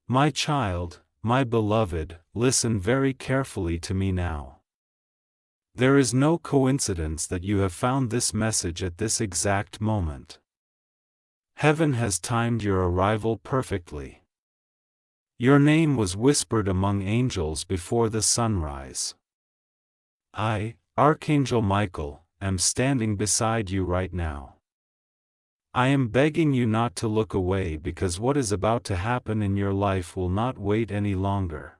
My child, my beloved, listen very carefully to me now. There is no coincidence that you have found this message at this exact moment. Heaven has timed your arrival perfectly. Your name was whispered among angels before the sunrise. I, Archangel Michael, am standing beside you right now. I am begging you not to look away because what is about to happen in your life will not wait any longer.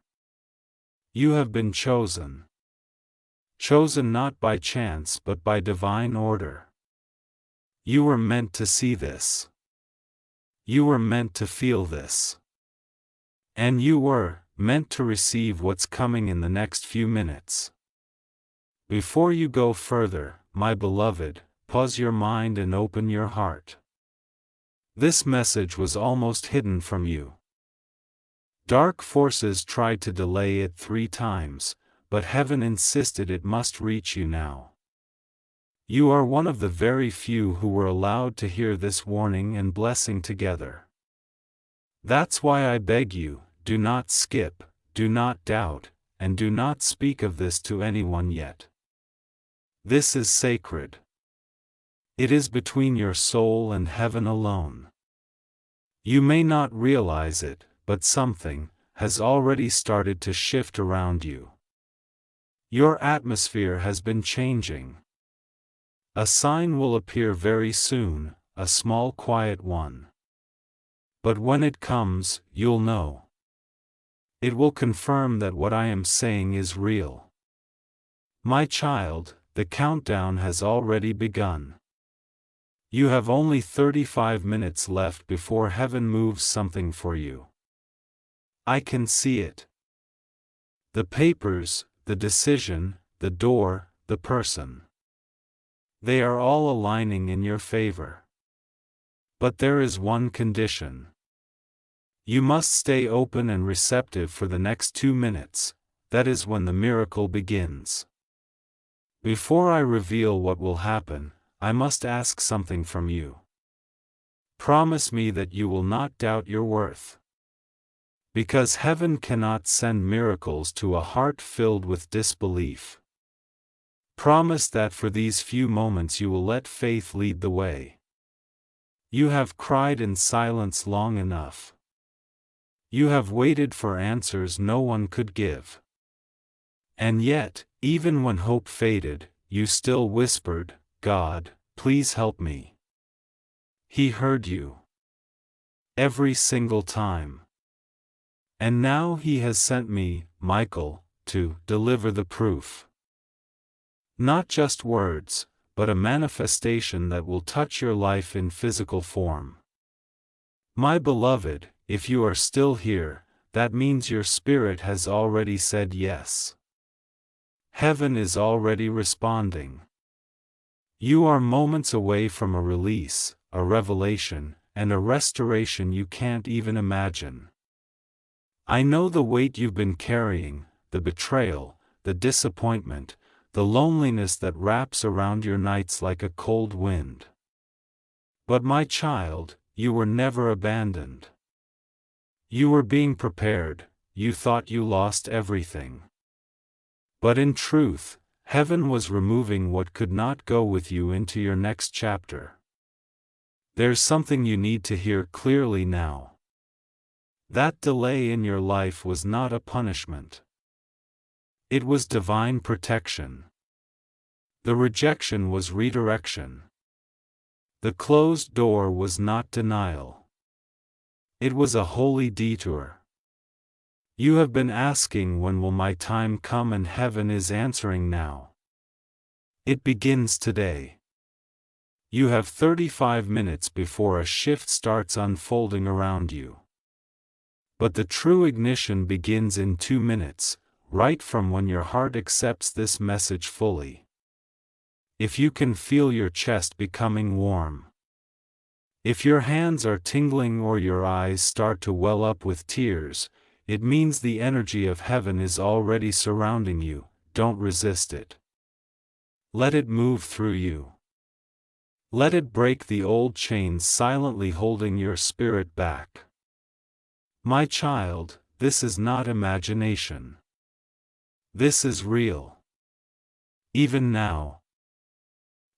You have been chosen. Chosen not by chance but by divine order. You were meant to see this. You were meant to feel this. And you were meant to receive what's coming in the next few minutes. Before you go further, my beloved, pause your mind and open your heart. This message was almost hidden from you. Dark forces tried to delay it 3 times, but heaven insisted it must reach you now. You are one of the very few who were allowed to hear this warning and blessing together. That's why I beg you, do not skip, do not doubt, and do not speak of this to anyone yet. This is sacred. It is between your soul and heaven alone. You may not realize it, but something has already started to shift around you. Your atmosphere has been changing. A sign will appear very soon, a small quiet one. But when it comes, you'll know. It will confirm that what I am saying is real. My child, the countdown has already begun. You have only 35 minutes left before heaven moves something for you. I can see it. The papers, the decision, the door, the person. They are all aligning in your favor. But there is one condition. You must stay open and receptive for the next 2 minutes, that is when the miracle begins. Before I reveal what will happen, I must ask something from you. Promise me that you will not doubt your worth. Because heaven cannot send miracles to a heart filled with disbelief. Promise that for these few moments you will let faith lead the way. You have cried in silence long enough. You have waited for answers no one could give. And yet, even when hope faded, you still whispered, God, please help me. He heard you. Every single time. And now He has sent me, Michael, to deliver the proof. Not just words, but a manifestation that will touch your life in physical form. My beloved, if you are still here, that means your spirit has already said yes. Heaven is already responding. You are moments away from a release, a revelation, and a restoration you can't even imagine. I know the weight you've been carrying, the betrayal, the disappointment, the loneliness that wraps around your nights like a cold wind. But my child, you were never abandoned. You were being prepared, you thought you lost everything. But in truth, heaven was removing what could not go with you into your next chapter. There's something you need to hear clearly now. That delay in your life was not a punishment. It was divine protection. The rejection was redirection. The closed door was not denial. It was a holy detour. You have been asking when will my time come, and heaven is answering now. It begins today. You have 35 minutes before a shift starts unfolding around you. But the true ignition begins in 2 minutes, right from when your heart accepts this message fully. If you can feel your chest becoming warm, if your hands are tingling or your eyes start to well up with tears, it means the energy of heaven is already surrounding you. Don't resist it. Let it move through you. Let it break the old chains silently holding your spirit back. My child, this is not imagination. This is real. Even now,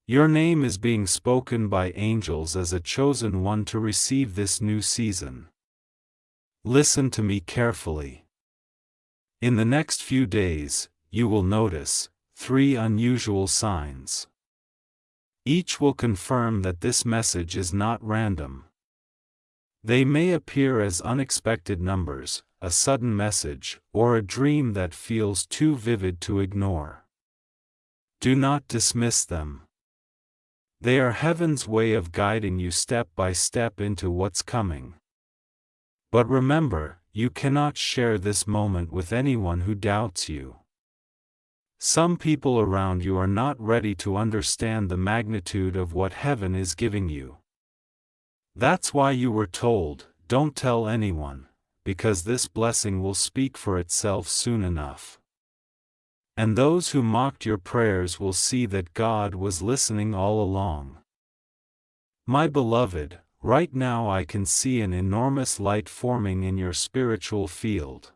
your name is being spoken by angels as a chosen one to receive this new season. Listen to me carefully. In the next few days, you will notice 3 unusual signs. Each will confirm that this message is not random. They may appear as unexpected numbers, a sudden message, or a dream that feels too vivid to ignore. Do not dismiss them. They are heaven's way of guiding you step by step into what's coming. But remember, you cannot share this moment with anyone who doubts you. Some people around you are not ready to understand the magnitude of what heaven is giving you. That's why you were told, don't tell anyone, because this blessing will speak for itself soon enough. And those who mocked your prayers will see that God was listening all along. My beloved, right now I can see an enormous light forming in your spiritual field.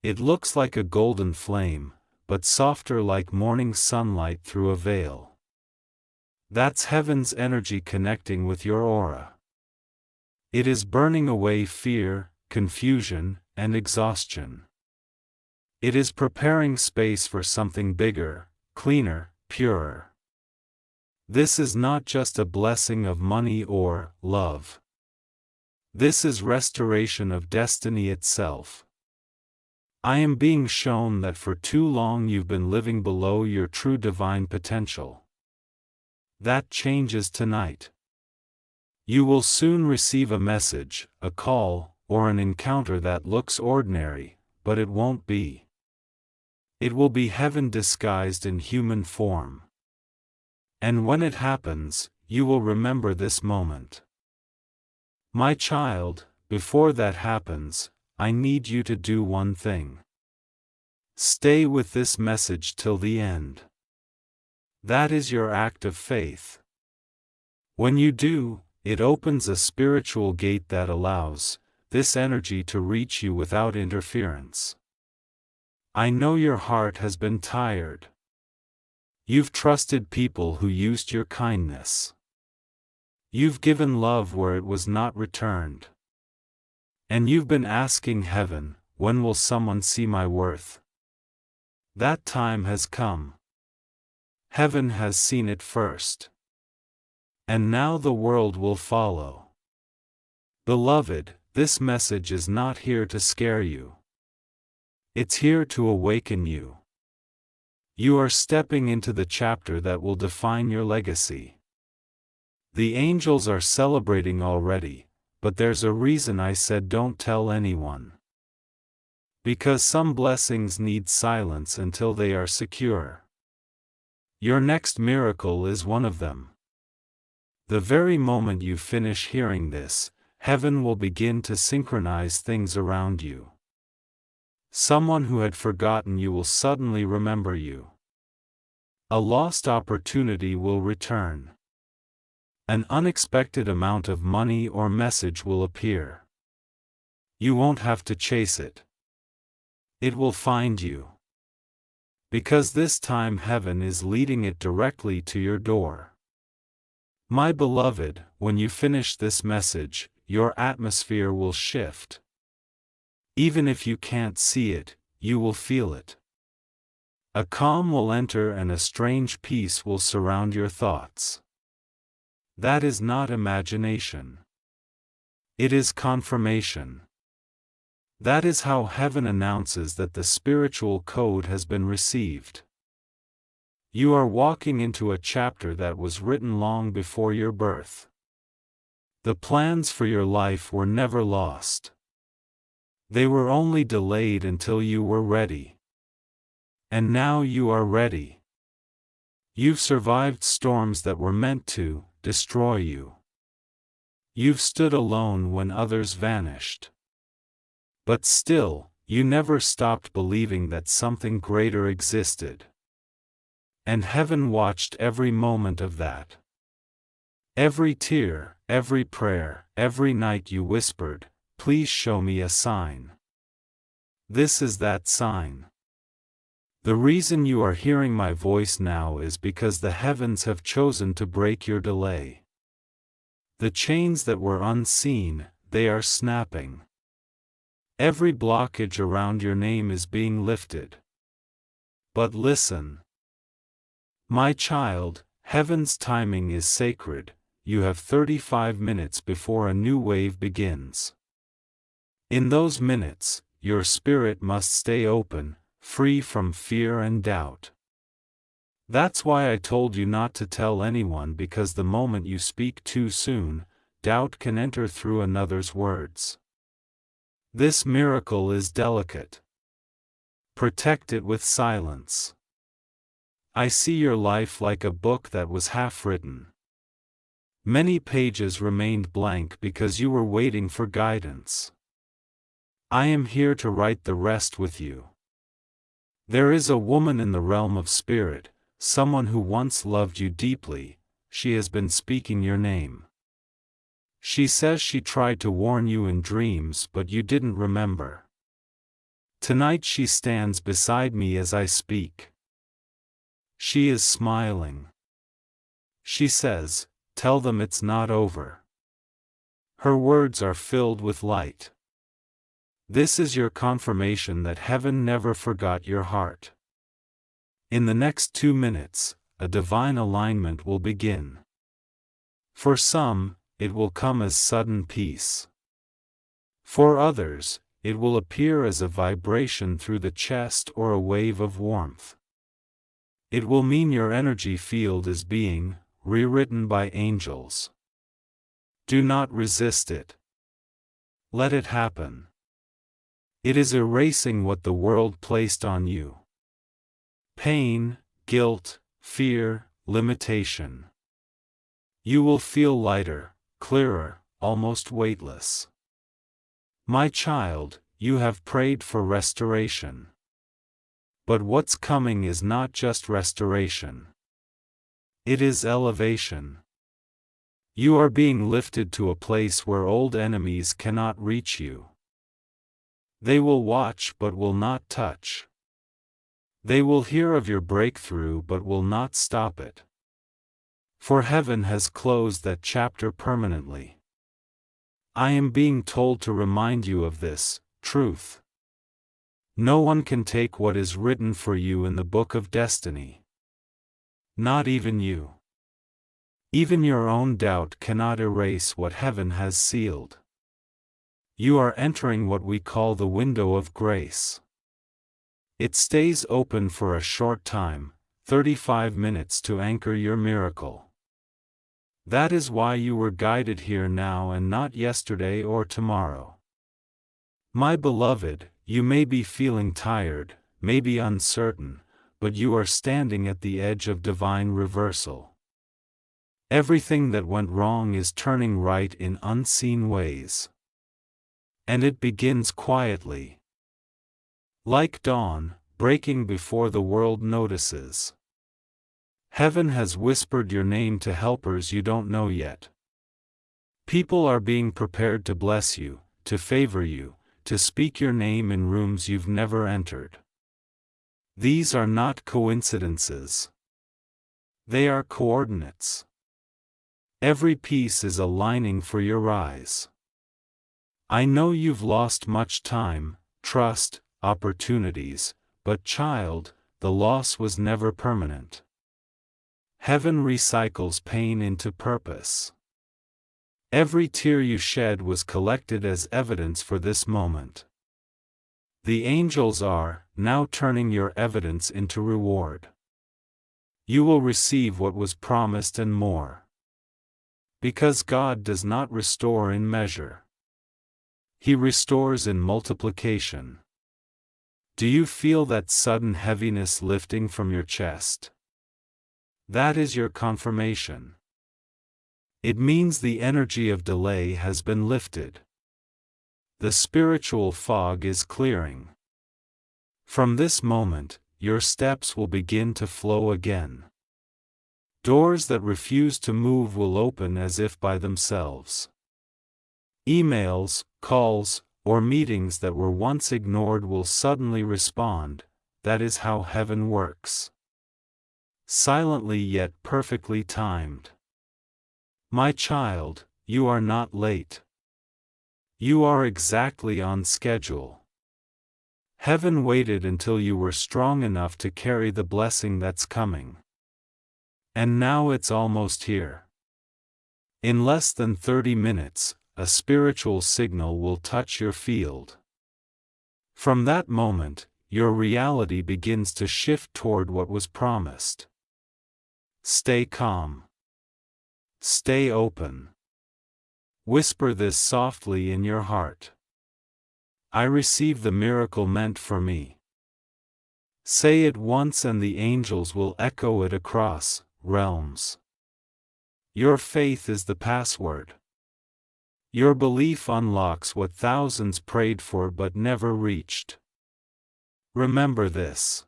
It looks like a golden flame, but softer like morning sunlight through a veil. That's heaven's energy connecting with your aura. It is burning away fear, confusion, and exhaustion. It is preparing space for something bigger, cleaner, purer. This is not just a blessing of money or love. This is restoration of destiny itself. I am being shown that for too long you've been living below your true divine potential. That changes tonight. You will soon receive a message, a call, or an encounter that looks ordinary, but it won't be. It will be heaven disguised in human form. And when it happens, you will remember this moment. My child, before that happens, I need you to do one thing. Stay with this message till the end. That is your act of faith. When you do, it opens a spiritual gate that allows this energy to reach you without interference. I know your heart has been tired. You've trusted people who used your kindness. You've given love where it was not returned. And you've been asking heaven, when will someone see my worth? That time has come. Heaven has seen it first. And now the world will follow. Beloved, this message is not here to scare you. It's here to awaken you. You are stepping into the chapter that will define your legacy. The angels are celebrating already, but there's a reason I said don't tell anyone. Because some blessings need silence until they are secure. Your next miracle is one of them. The very moment you finish hearing this, heaven will begin to synchronize things around you. Someone who had forgotten you will suddenly remember you. A lost opportunity will return. An unexpected amount of money or message will appear. You won't have to chase it. It will find you. Because this time heaven is leading it directly to your door. My beloved, when you finish this message, your atmosphere will shift. Even if you can't see it, you will feel it. A calm will enter and a strange peace will surround your thoughts. That is not imagination. It is confirmation. That is how heaven announces that the spiritual code has been received. You are walking into a chapter that was written long before your birth. The plans for your life were never lost. They were only delayed until you were ready. And now you are ready. You've survived storms that were meant to destroy you. You've stood alone when others vanished. But still, you never stopped believing that something greater existed. And heaven watched every moment of that. Every tear, every prayer, every night you whispered, please show me a sign. This is that sign. The reason you are hearing my voice now is because the heavens have chosen to break your delay. The chains that were unseen, they are snapping. Every blockage around your name is being lifted. But listen. My child, heaven's timing is sacred. You have 35 minutes before a new wave begins. In those minutes, your spirit must stay open, free from fear and doubt. That's why I told you not to tell anyone, because the moment you speak too soon, doubt can enter through another's words. This miracle is delicate. Protect it with silence. I see your life like a book that was half written. Many pages remained blank because you were waiting for guidance. I am here to write the rest with you. There is a woman in the realm of spirit, someone who once loved you deeply. She has been speaking your name. She says she tried to warn you in dreams, but you didn't remember. Tonight she stands beside me as I speak. She is smiling. She says, "Tell them it's not over." Her words are filled with light. This is your confirmation that heaven never forgot your heart. In the next 2 minutes, a divine alignment will begin. For some, it will come as sudden peace. For others, it will appear as a vibration through the chest or a wave of warmth. It will mean your energy field is being rewritten by angels. Do not resist it. Let it happen. It is erasing what the world placed on you. Pain, guilt, fear, limitation. You will feel lighter, clearer, almost weightless. My child, you have prayed for restoration. But what's coming is not just restoration. It is elevation. You are being lifted to a place where old enemies cannot reach you. They will watch but will not touch. They will hear of your breakthrough but will not stop it. For heaven has closed that chapter permanently. I am being told to remind you of this truth. No one can take what is written for you in the book of destiny. Not even you. Even your own doubt cannot erase what heaven has sealed. You are entering what we call the window of grace. It stays open for a short time, 35 minutes, to anchor your miracle. That is why you were guided here now and not yesterday or tomorrow. My beloved, you may be feeling tired, maybe uncertain, but you are standing at the edge of divine reversal. Everything that went wrong is turning right in unseen ways. And it begins quietly. Like dawn, breaking before the world notices. Heaven has whispered your name to helpers you don't know yet. People are being prepared to bless you, to favor you, to speak your name in rooms you've never entered. These are not coincidences. They are coordinates. Every piece is aligning for your rise. I know you've lost much time, trust, opportunities, but child, the loss was never permanent. Heaven recycles pain into purpose. Every tear you shed was collected as evidence for this moment. The angels are now turning your evidence into reward. You will receive what was promised and more. Because God does not restore in measure. He restores in multiplication. Do you feel that sudden heaviness lifting from your chest? That is your confirmation. It means the energy of delay has been lifted. The spiritual fog is clearing. From this moment, your steps will begin to flow again. Doors that refuse to move will open as if by themselves. Emails, calls, or meetings that were once ignored will suddenly respond. That is how heaven works. Silently yet perfectly timed. My child, you are not late. You are exactly on schedule. Heaven waited until you were strong enough to carry the blessing that's coming. And now it's almost here. In less than 30 minutes, a spiritual signal will touch your field. From that moment, your reality begins to shift toward what was promised. Stay calm. Stay open. Whisper this softly in your heart. I receive the miracle meant for me. Say it once and the angels will echo it across realms. Your faith is the password. Your belief unlocks what thousands prayed for but never reached. Remember this.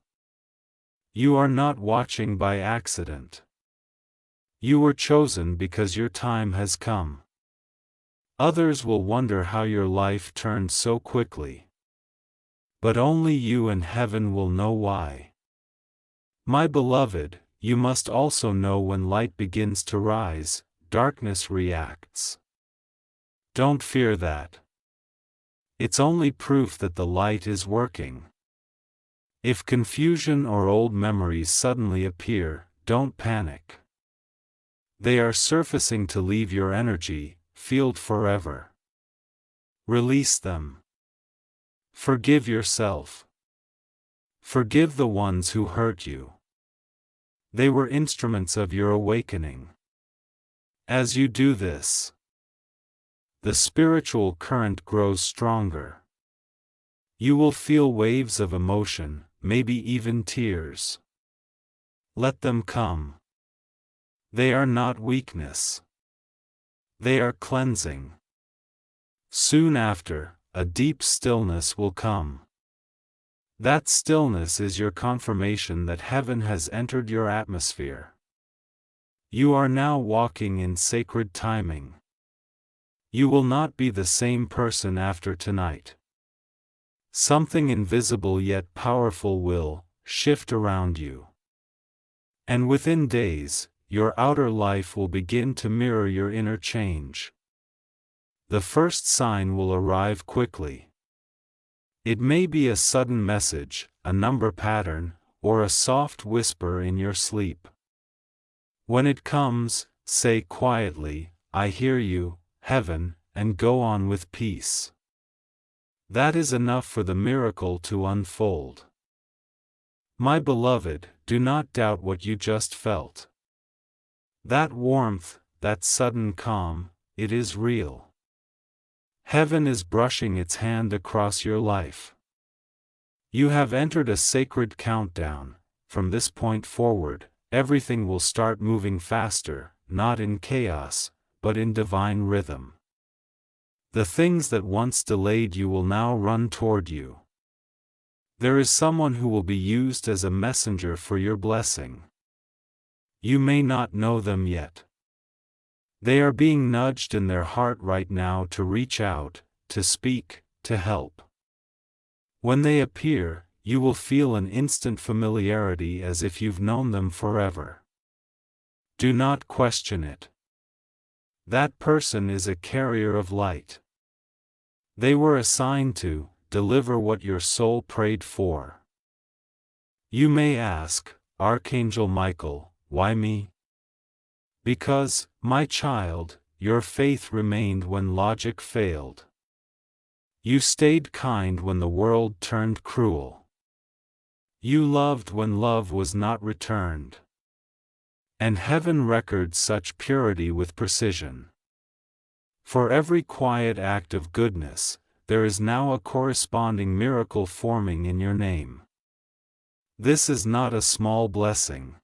You are not watching by accident. You were chosen because your time has come. Others will wonder how your life turned so quickly. But only you and heaven will know why. My beloved, you must also know when light begins to rise, darkness reacts. Don't fear that. It's only proof that the light is working. If confusion or old memories suddenly appear, don't panic. They are surfacing to leave your energy field forever. Release them. Forgive yourself. Forgive the ones who hurt you. They were instruments of your awakening. As you do this, the spiritual current grows stronger. You will feel waves of emotion, maybe even tears. Let them come. They are not weakness. They are cleansing. Soon after, a deep stillness will come. That stillness is your confirmation that heaven has entered your atmosphere. You are now walking in sacred timing. You will not be the same person after tonight. Something invisible yet powerful will shift around you. And within days, your outer life will begin to mirror your inner change. The first sign will arrive quickly. It may be a sudden message, a number pattern, or a soft whisper in your sleep. When it comes, say quietly, I hear you, heaven, and go on with peace. That is enough for the miracle to unfold. My beloved, do not doubt what you just felt. That warmth, that sudden calm, it is real. Heaven is brushing its hand across your life. You have entered a sacred countdown. From this point forward, everything will start moving faster, not in chaos, but in divine rhythm. The things that once delayed you will now run toward you. There is someone who will be used as a messenger for your blessing. You may not know them yet. They are being nudged in their heart right now to reach out, to speak, to help. When they appear, you will feel an instant familiarity as if you've known them forever. Do not question it. That person is a carrier of light. They were assigned to deliver what your soul prayed for. You may ask, Archangel Michael, why me? Because, my child, your faith remained when logic failed. You stayed kind when the world turned cruel. You loved when love was not returned. And heaven records such purity with precision. For every quiet act of goodness, there is now a corresponding miracle forming in your name. This is not a small blessing.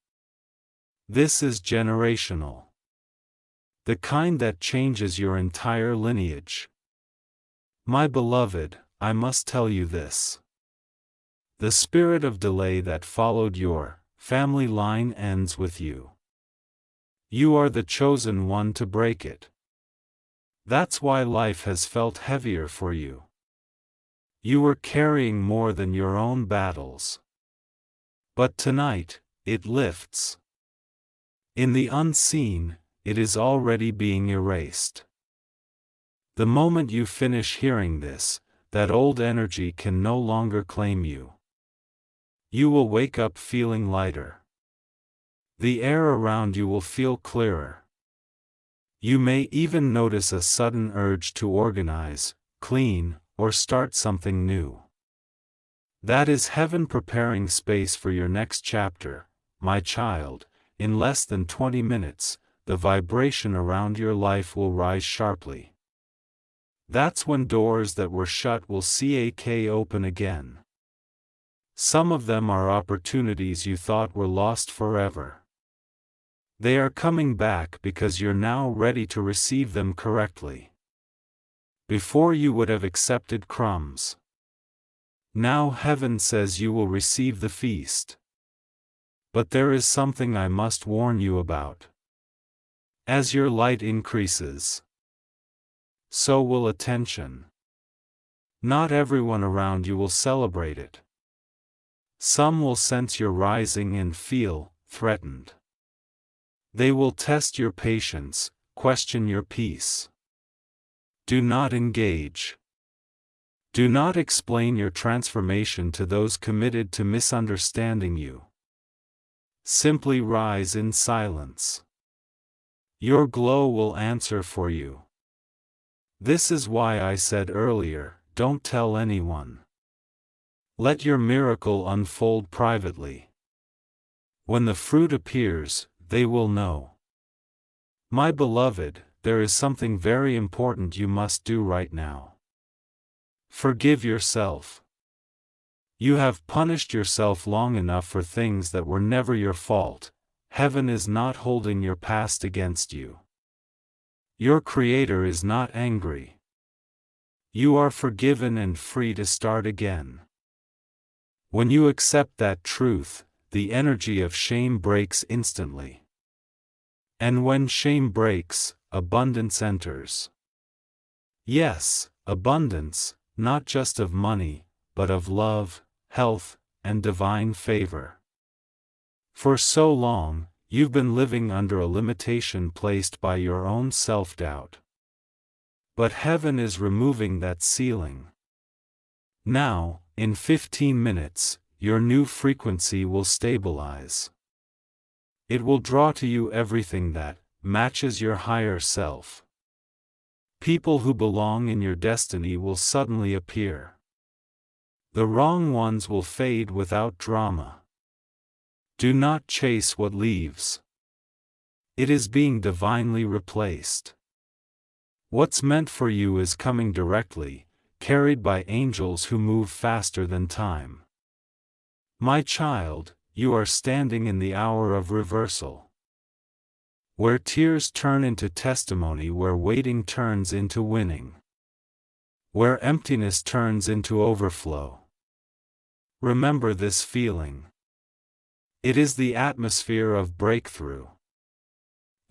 This is generational. The kind that changes your entire lineage. My beloved, I must tell you this. The spirit of delay that followed your family line ends with you. You are the chosen one to break it. That's why life has felt heavier for you. You were carrying more than your own battles. But tonight, it lifts. In the unseen, it is already being erased. The moment you finish hearing this, that old energy can no longer claim you. You will wake up feeling lighter. The air around you will feel clearer. You may even notice a sudden urge to organize, clean, or start something new. That is heaven preparing space for your next chapter, my child. In less than 20 minutes, the vibration around your life will rise sharply. That's when doors that were shut will open again. Some of them are opportunities you thought were lost forever. They are coming back because you're now ready to receive them correctly. Before you would have accepted crumbs. Now heaven says you will receive the feast. But there is something I must warn you about. As your light increases, so will attention. Not everyone around you will celebrate it. Some will sense your rising and feel threatened. They will test your patience, question your peace. Do not engage. Do not explain your transformation to those committed to misunderstanding you. Simply rise in silence. Your glow will answer for you. This is why I said earlier, don't tell anyone. Let your miracle unfold privately. When the fruit appears, they will know. My beloved, there is something very important you must do right now. Forgive yourself. You have punished yourself long enough for things that were never your fault. Heaven is not holding your past against you. Your Creator is not angry. You are forgiven and free to start again. When you accept that truth, the energy of shame breaks instantly. And when shame breaks, abundance enters. Yes, abundance, not just of money, but of love, health, and divine favor. For so long, you've been living under a limitation placed by your own self-doubt. But heaven is removing that ceiling. Now, in 15 minutes, your new frequency will stabilize. It will draw to you everything that matches your higher self. People who belong in your destiny will suddenly appear. The wrong ones will fade without drama. Do not chase what leaves. It is being divinely replaced. What's meant for you is coming directly, carried by angels who move faster than time. My child, you are standing in the hour of reversal. Where tears turn into testimony, where waiting turns into winning. Where emptiness turns into overflow. Remember this feeling. It is the atmosphere of breakthrough.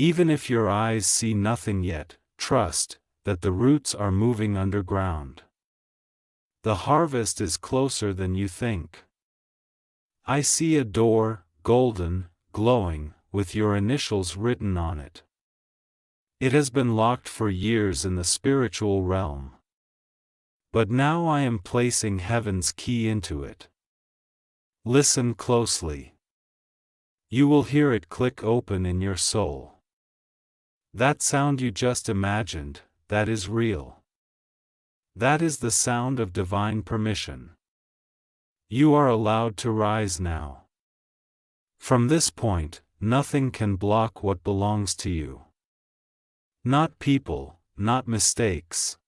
Even if your eyes see nothing yet, trust that the roots are moving underground. The harvest is closer than you think. I see a door, golden, glowing, with your initials written on it. It has been locked for years in the spiritual realm. But now I am placing heaven's key into it. Listen closely. You will hear it click open in your soul. That sound you just imagined, that is real. That is the sound of divine permission. You are allowed to rise now. From this point, nothing can block what belongs to you. Not people, not mistakes.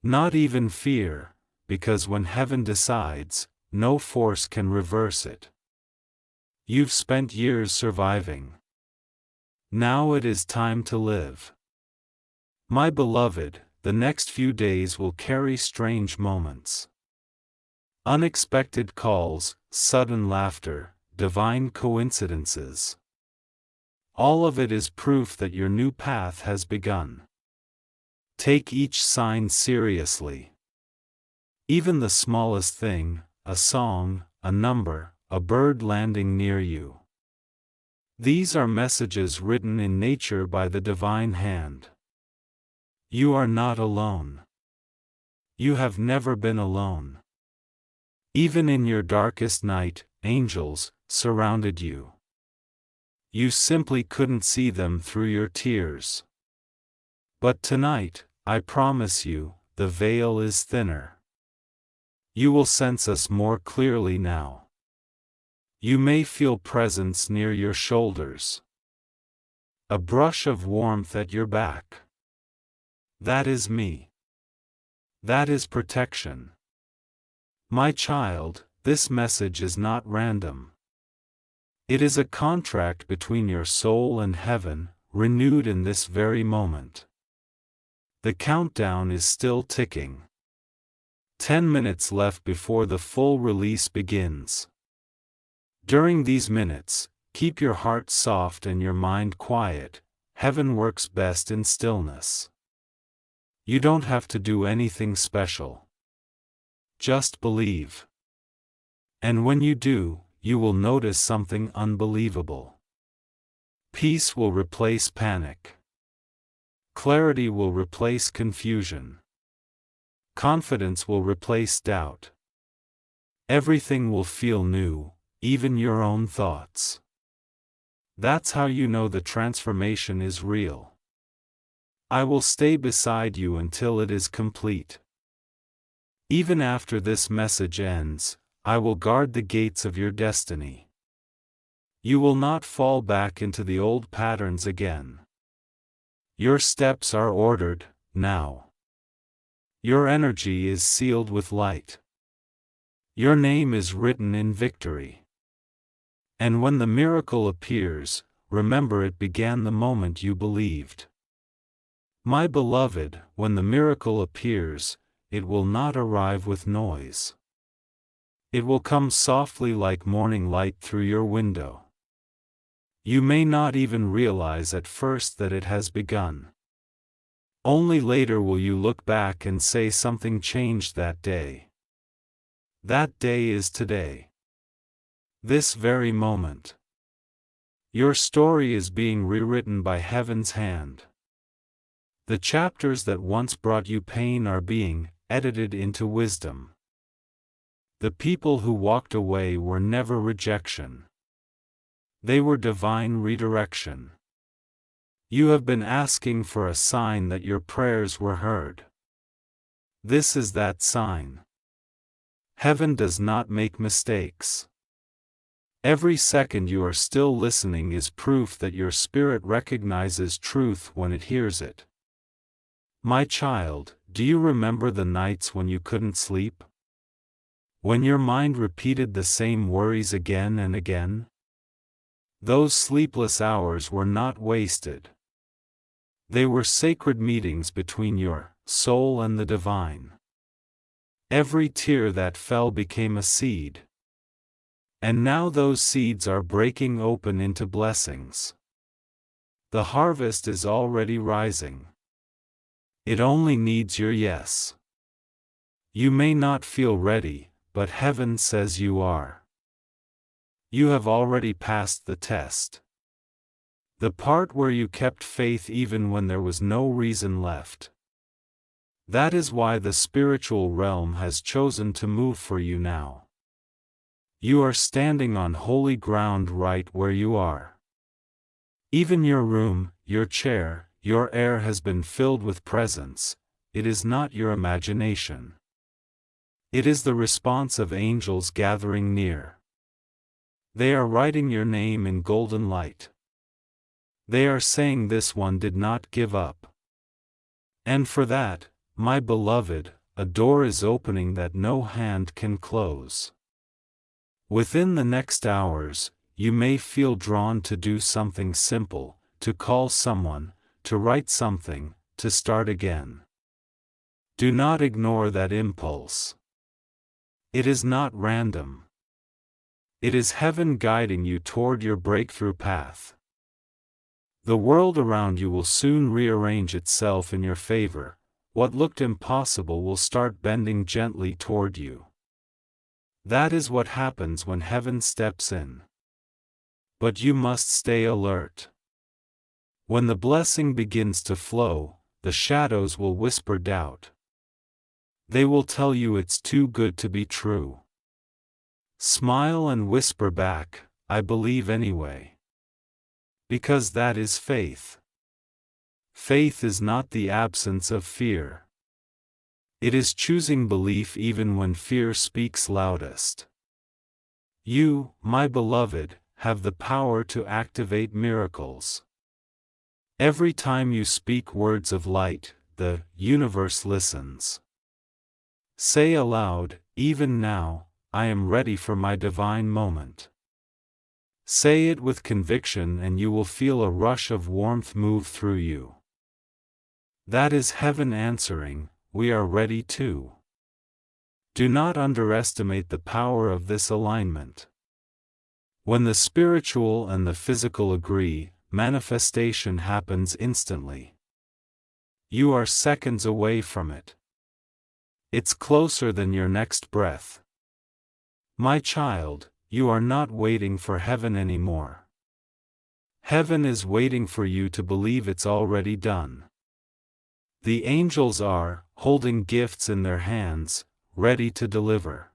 Not even fear, because when heaven decides, no force can reverse it. You've spent years surviving. Now it is time to live. My beloved, the next few days will carry strange moments. Unexpected calls, sudden laughter, divine coincidences. All of it is proof that your new path has begun. Take each sign seriously. Even the smallest thing, a song, a number, a bird landing near you. These are messages written in nature by the divine hand. You are not alone. You have never been alone. Even in your darkest night, angels surrounded you. You simply couldn't see them through your tears. But tonight, I promise you, the veil is thinner. You will sense us more clearly now. You may feel presence near your shoulders. A brush of warmth at your back. That is me. That is protection. My child, this message is not random. It is a contract between your soul and heaven, renewed in this very moment. The countdown is still ticking. 10 minutes left before the full release begins. During these minutes, keep your heart soft and your mind quiet. Heaven works best in stillness. You don't have to do anything special. Just believe. And when you do, you will notice something unbelievable. Peace will replace panic. Clarity will replace confusion. Confidence will replace doubt. Everything will feel new, even your own thoughts. That's how you know the transformation is real. I will stay beside you until it is complete. Even after this message ends, I will guard the gates of your destiny. You will not fall back into the old patterns again. Your steps are ordered, now. Your energy is sealed with light. Your name is written in victory. And when the miracle appears, remember it began the moment you believed. My beloved, when the miracle appears, it will not arrive with noise. It will come softly like morning light through your window. You may not even realize at first that it has begun. Only later will you look back and say something changed that day. That day is today. This very moment. Your story is being rewritten by Heaven's hand. The chapters that once brought you pain are being edited into wisdom. The people who walked away were never rejection. They were divine redirection. You have been asking for a sign that your prayers were heard. This is that sign. Heaven does not make mistakes. Every second you are still listening is proof that your spirit recognizes truth when it hears it. My child, do you remember the nights when you couldn't sleep? When your mind repeated the same worries again and again? Those sleepless hours were not wasted. They were sacred meetings between your soul and the divine. Every tear that fell became a seed. And now those seeds are breaking open into blessings. The harvest is already rising. It only needs your yes. You may not feel ready, but heaven says you are. You have already passed the test. The part where you kept faith even when there was no reason left. That is why the spiritual realm has chosen to move for you now. You are standing on holy ground right where you are. Even your room, your chair, your air has been filled with presence. It is not your imagination. It is the response of angels gathering near. They are writing your name in golden light. They are saying this one did not give up. And for that, my beloved, a door is opening that no hand can close. Within the next hours, you may feel drawn to do something simple, to call someone, to write something, to start again. Do not ignore that impulse. It is not random. It is heaven guiding you toward your breakthrough path. The world around you will soon rearrange itself in your favor, what looked impossible will start bending gently toward you. That is what happens when heaven steps in. But you must stay alert. When the blessing begins to flow, the shadows will whisper doubt. They will tell you it's too good to be true. Smile and whisper back, I believe anyway. Because that is faith. Faith is not the absence of fear. It is choosing belief even when fear speaks loudest. You, my beloved, have the power to activate miracles. Every time you speak words of light, the universe listens. Say aloud, even now, I am ready for my divine moment. Say it with conviction and you will feel a rush of warmth move through you. That is heaven answering, we are ready too. Do not underestimate the power of this alignment. When the spiritual and the physical agree, manifestation happens instantly. You are seconds away from it. It's closer than your next breath. My child, you are not waiting for heaven anymore. Heaven is waiting for you to believe it's already done. The angels are, holding gifts in their hands, ready to deliver.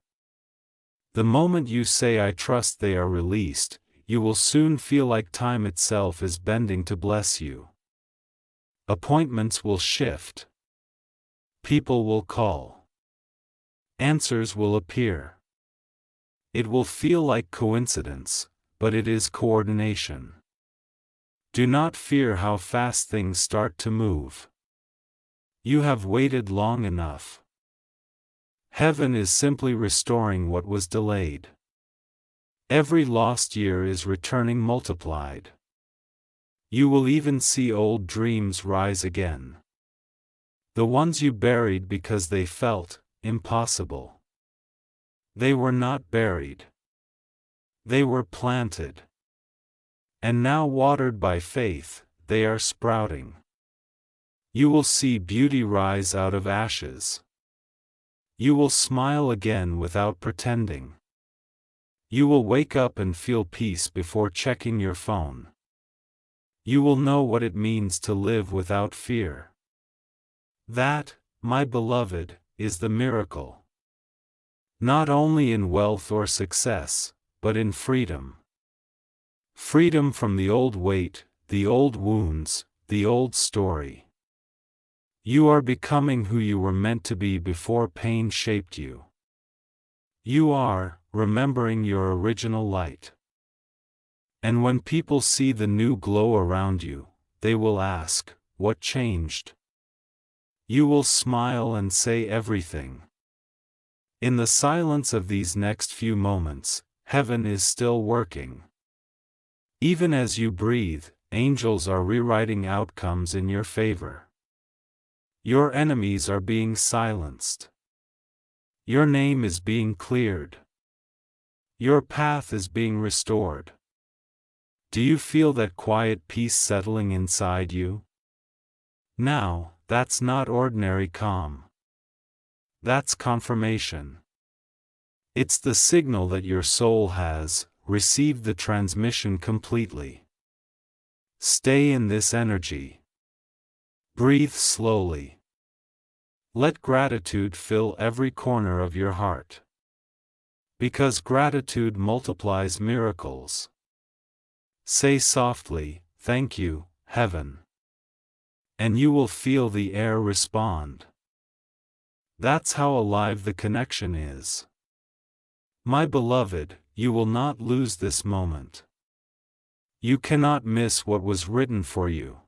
The moment you say I trust they are released, you will soon feel like time itself is bending to bless you. Appointments will shift. People will call. Answers will appear. It will feel like coincidence, but it is coordination. Do not fear how fast things start to move. You have waited long enough. Heaven is simply restoring what was delayed. Every lost year is returning multiplied. You will even see old dreams rise again. The ones you buried because they felt impossible. They were not buried. They were planted. And now watered by faith, they are sprouting. You will see beauty rise out of ashes. You will smile again without pretending. You will wake up and feel peace before checking your phone. You will know what it means to live without fear. That, my beloved, is the miracle. Not only in wealth or success, but in freedom. Freedom from the old weight, the old wounds, the old story. You are becoming who you were meant to be before pain shaped you. You are remembering your original light. And when people see the new glow around you, they will ask, what changed? You will smile and say everything. In the silence of these next few moments, heaven is still working. Even as you breathe, angels are rewriting outcomes in your favor. Your enemies are being silenced. Your name is being cleared. Your path is being restored. Do you feel that quiet peace settling inside you? Now, that's not ordinary calm. That's confirmation. It's the signal that your soul has received the transmission completely. Stay in this energy. Breathe slowly. Let gratitude fill every corner of your heart. Because gratitude multiplies miracles. Say softly, thank you, heaven. And you will feel the air respond. That's how alive the connection is. My beloved, you will not lose this moment. You cannot miss what was written for you.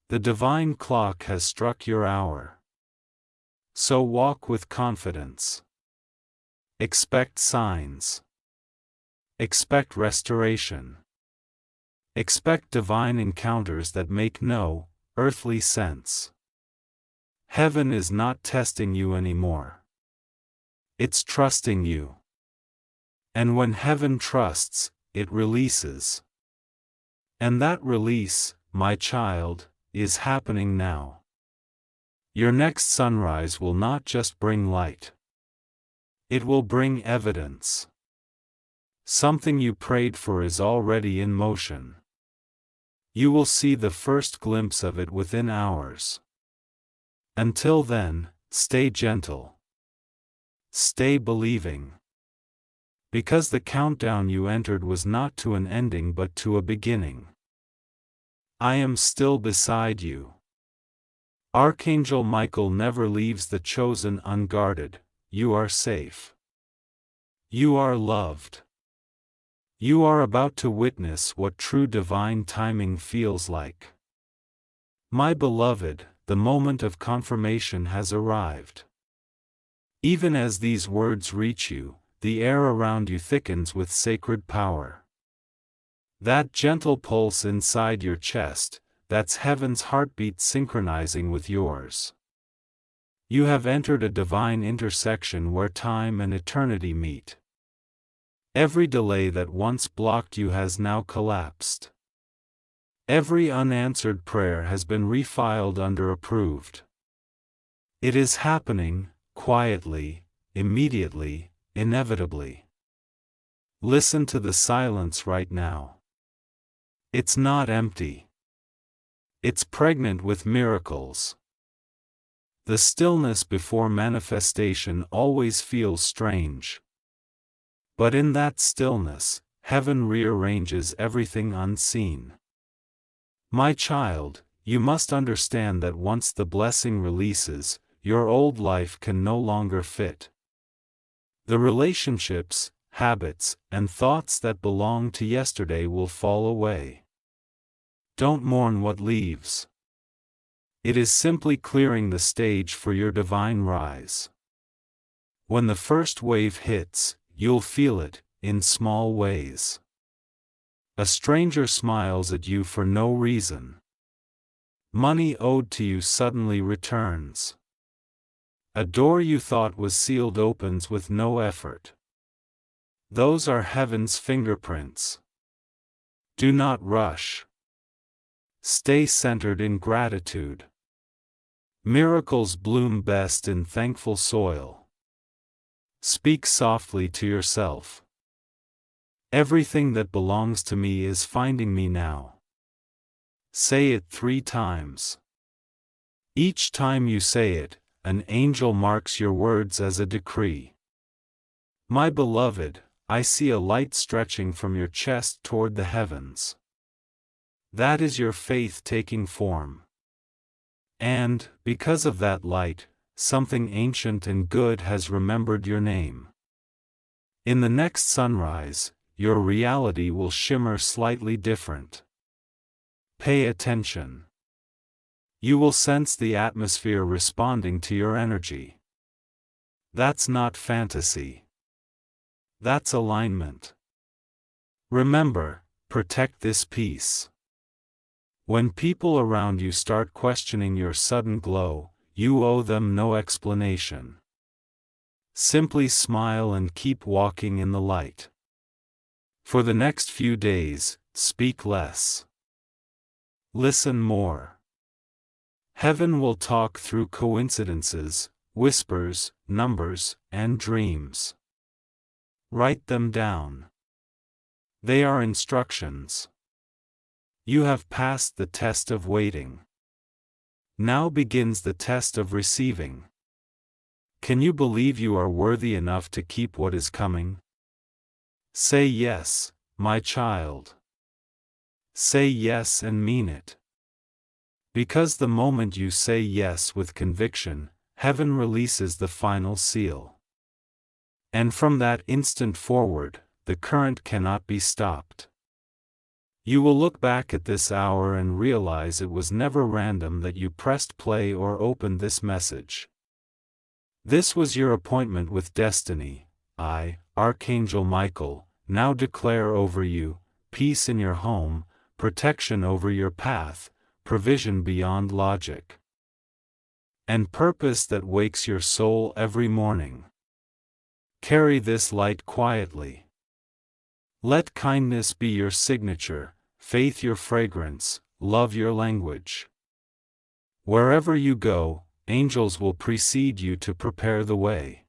The divine clock has struck your hour. So walk with confidence. Expect signs. Expect restoration. Expect divine encounters that make no earthly sense. Heaven is not testing you anymore. It's trusting you. And when heaven trusts, it releases. And that release, my child, is happening now. Your next sunrise will not just bring light. It will bring evidence. Something you prayed for is already in motion. You will see the first glimpse of it within hours. Until then, stay gentle. Stay believing. Because the countdown you entered was not to an ending but to a beginning. I am still beside you. Archangel Michael never leaves the chosen unguarded. You are safe. You are loved. You are about to witness what true divine timing feels like. My beloved, the moment of confirmation has arrived. Even as these words reach you, the air around you thickens with sacred power. That gentle pulse inside your chest, that's heaven's heartbeat synchronizing with yours. You have entered a divine intersection where time and eternity meet. Every delay that once blocked you has now collapsed. Every unanswered prayer has been refiled under approved. It is happening, quietly, immediately, inevitably. Listen to the silence right now. It's not empty. It's pregnant with miracles. The stillness before manifestation always feels strange. But in that stillness, heaven rearranges everything unseen. My child, you must understand that once the blessing releases, your old life can no longer fit. The relationships, habits, and thoughts that belong to yesterday will fall away. Don't mourn what leaves. It is simply clearing the stage for your divine rise. When the first wave hits, you'll feel it, in small ways. A stranger smiles at you for no reason. Money owed to you suddenly returns. A door you thought was sealed opens with no effort. Those are heaven's fingerprints. Do not rush. Stay centered in gratitude. Miracles bloom best in thankful soil. Speak softly to yourself. Everything that belongs to me is finding me now. Say it 3 times. Each time you say it, an angel marks your words as a decree. My beloved, I see a light stretching from your chest toward the heavens. That is your faith taking form. And, because of that light, something ancient and good has remembered your name. In the next sunrise, your reality will shimmer slightly different. Pay attention. You will sense the atmosphere responding to your energy. That's not fantasy. That's alignment. Remember, protect this peace. When people around you start questioning your sudden glow, you owe them no explanation. Simply smile and keep walking in the light. For the next few days, speak less. Listen more. Heaven will talk through coincidences, whispers, numbers, and dreams. Write them down. They are instructions. You have passed the test of waiting. Now begins the test of receiving. Can you believe you are worthy enough to keep what is coming? Say yes, my child. Say yes and mean it. Because the moment you say yes with conviction, heaven releases the final seal. And from that instant forward, the current cannot be stopped. You will look back at this hour and realize it was never random that you pressed play or opened this message. This was your appointment with destiny. I, Archangel Michael, now declare over you, peace in your home, protection over your path, provision beyond logic, and purpose that wakes your soul every morning. Carry this light quietly. Let kindness be your signature, faith your fragrance, love your language. Wherever you go, angels will precede you to prepare the way.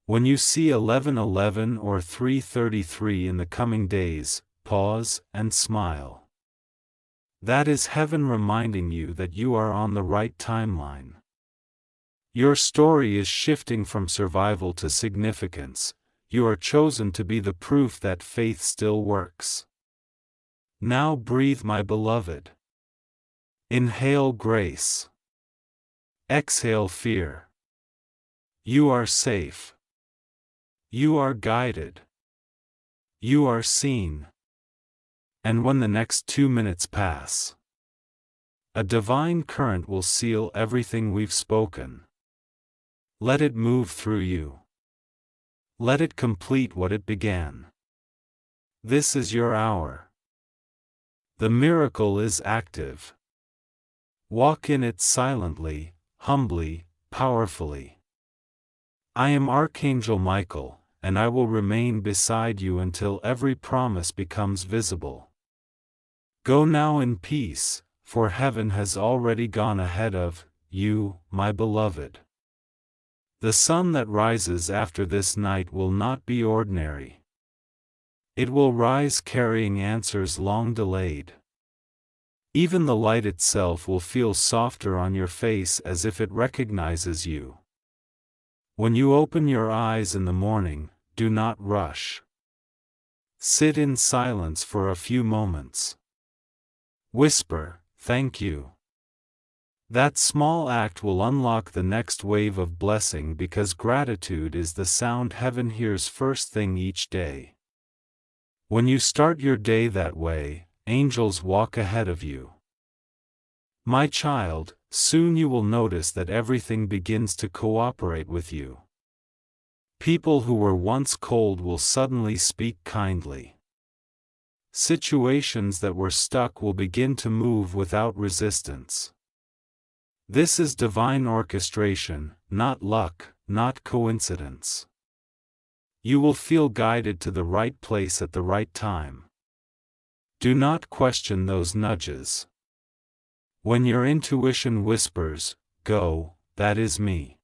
When you see 11:11 or 3:33 in the coming days, pause and smile. That is heaven reminding you that you are on the right timeline. Your story is shifting from survival to significance. You are chosen to be the proof that faith still works. Now breathe, my beloved. Inhale grace. Exhale fear. You are safe. You are guided. You are seen. And when the next 2 minutes pass, a divine current will seal everything we've spoken. Let it move through you. Let it complete what it began. This is your hour. The miracle is active. Walk in it silently, humbly, powerfully. I am Archangel Michael, and I will remain beside you until every promise becomes visible. Go now in peace, for heaven has already gone ahead of you, my beloved. The sun that rises after this night will not be ordinary. It will rise carrying answers long delayed. Even the light itself will feel softer on your face as if it recognizes you. When you open your eyes in the morning, do not rush. Sit in silence for a few moments. Whisper, "Thank you." That small act will unlock the next wave of blessing because gratitude is the sound heaven hears first thing each day. When you start your day that way, angels walk ahead of you. My child, soon you will notice that everything begins to cooperate with you. People who were once cold will suddenly speak kindly. Situations that were stuck will begin to move without resistance. This is divine orchestration, not luck, not coincidence. You will feel guided to the right place at the right time. Do not question those nudges. When your intuition whispers, "Go," that is me.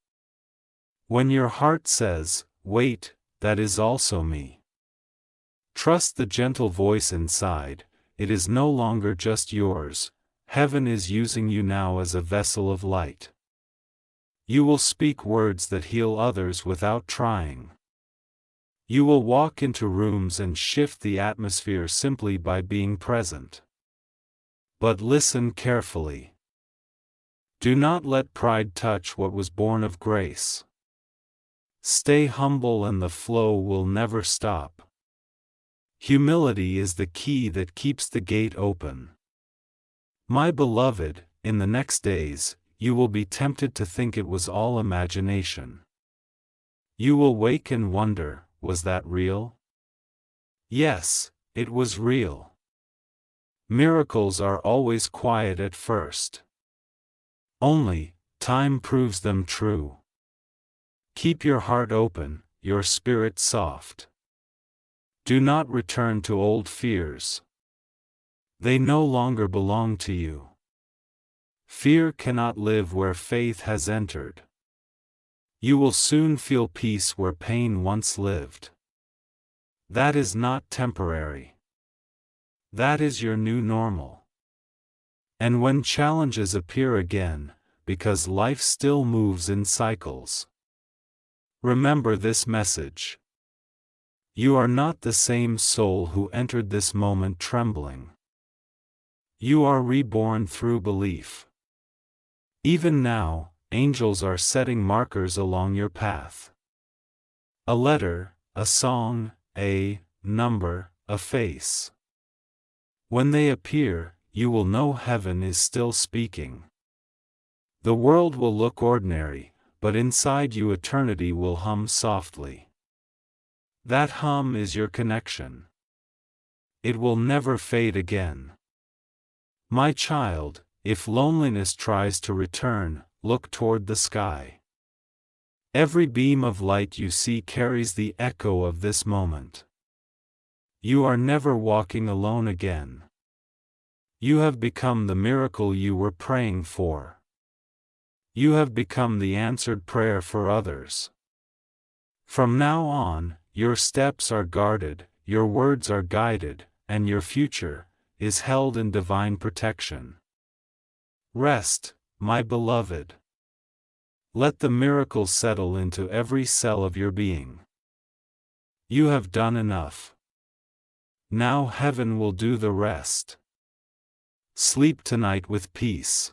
When your heart says, "Wait," that is also me. Trust the gentle voice inside, it is no longer just yours, heaven is using you now as a vessel of light. You will speak words that heal others without trying. You will walk into rooms and shift the atmosphere simply by being present. But listen carefully. Do not let pride touch what was born of grace. Stay humble and the flow will never stop. Humility is the key that keeps the gate open. My beloved, in the next days, you will be tempted to think it was all imagination. You will wake and wonder, was that real? Yes, it was real. Miracles are always quiet at first. Only, time proves them true. Keep your heart open, your spirit soft. Do not return to old fears. They no longer belong to you. Fear cannot live where faith has entered. You will soon feel peace where pain once lived. That is not temporary. That is your new normal. And when challenges appear again, because life still moves in cycles, remember this message. You are not the same soul who entered this moment trembling. You are reborn through belief. Even now, angels are setting markers along your path. A letter, a song, a number, a face. When they appear, you will know heaven is still speaking. The world will look ordinary, but inside you eternity will hum softly. That hum is your connection. It will never fade again. My child, if loneliness tries to return, look toward the sky. Every beam of light you see carries the echo of this moment. You are never walking alone again. You have become the miracle you were praying for. You have become the answered prayer for others. From now on, your steps are guarded, your words are guided, and your future is held in divine protection. Rest, my beloved. Let the miracle settle into every cell of your being. You have done enough. Now heaven will do the rest. Sleep tonight with peace.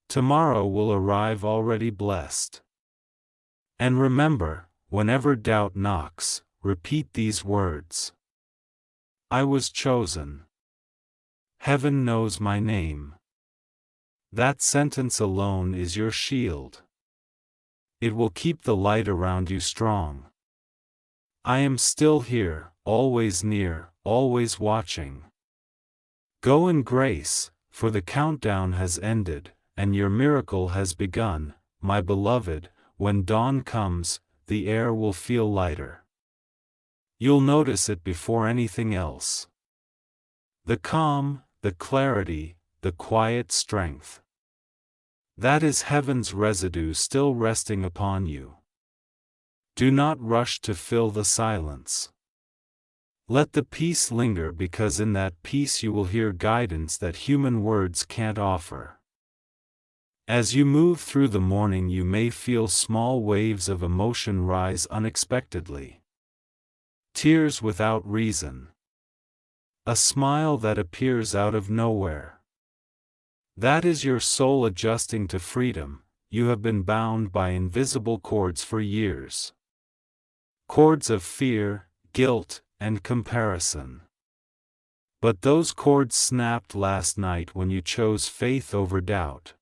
Tomorrow will arrive already blessed. And remember, whenever doubt knocks, repeat these words. I was chosen. Heaven knows my name. That sentence alone is your shield. It will keep the light around you strong. I am still here, always near, always watching. Go in grace, for the countdown has ended, and your miracle has begun, my beloved. When dawn comes, the air will feel lighter. You'll notice it before anything else. The calm, the clarity, the quiet strength. That is heaven's residue still resting upon you. Do not rush to fill the silence. Let the peace linger, because in that peace you will hear guidance that human words can't offer. As you move through the morning, you may feel small waves of emotion rise unexpectedly. Tears without reason. A smile that appears out of nowhere. That is your soul adjusting to freedom. You have been bound by invisible cords for years. Cords of fear, guilt, and comparison. But those cords snapped last night when you chose faith over doubt.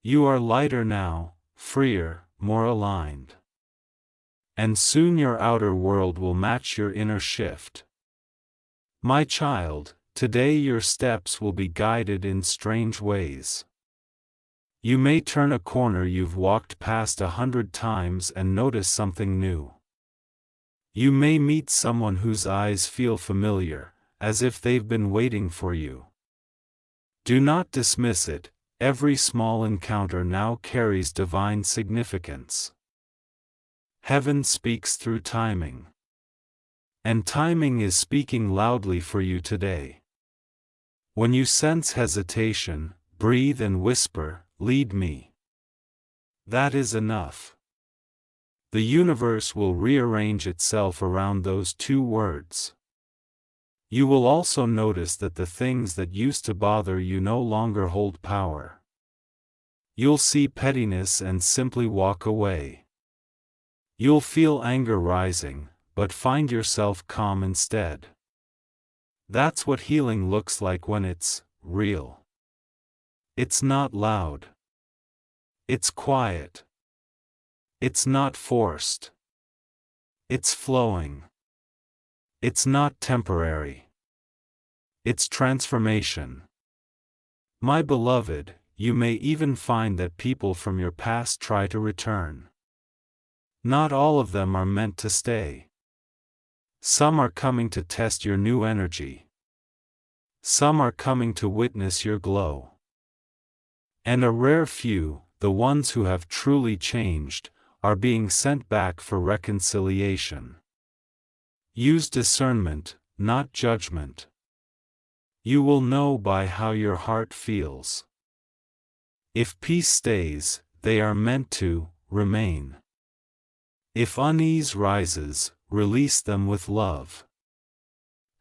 You are lighter now, freer, more aligned. And soon your outer world will match your inner shift. My child, today your steps will be guided in strange ways. You may turn a corner you've walked past 100 times and notice something new. You may meet someone whose eyes feel familiar, as if they've been waiting for you. Do not dismiss it, every small encounter now carries divine significance. Heaven speaks through timing. And timing is speaking loudly for you today. When you sense hesitation, breathe and whisper, "Lead me." That is enough. The universe will rearrange itself around those two words. You will also notice that the things that used to bother you no longer hold power. You'll see pettiness and simply walk away. You'll feel anger rising, but find yourself calm instead. That's what healing looks like when it's real. It's not loud. It's quiet. It's not forced. It's flowing. It's not temporary. It's transformation. My beloved, you may even find that people from your past try to return. Not all of them are meant to stay. Some are coming to test your new energy. Some are coming to witness your glow. And a rare few, the ones who have truly changed, are being sent back for reconciliation. Use discernment, not judgment. You will know by how your heart feels. If peace stays, they are meant to remain. If unease rises, release them with love.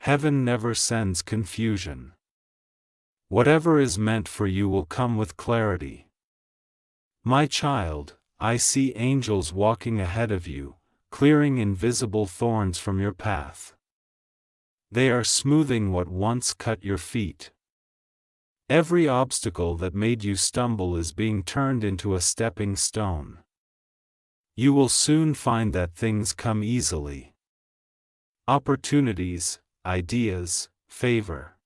Heaven never sends confusion. Whatever is meant for you will come with clarity. My child, I see angels walking ahead of you, clearing invisible thorns from your path. They are smoothing what once cut your feet. Every obstacle that made you stumble is being turned into a stepping stone. You will soon find that things come easily. Opportunities, ideas, favor.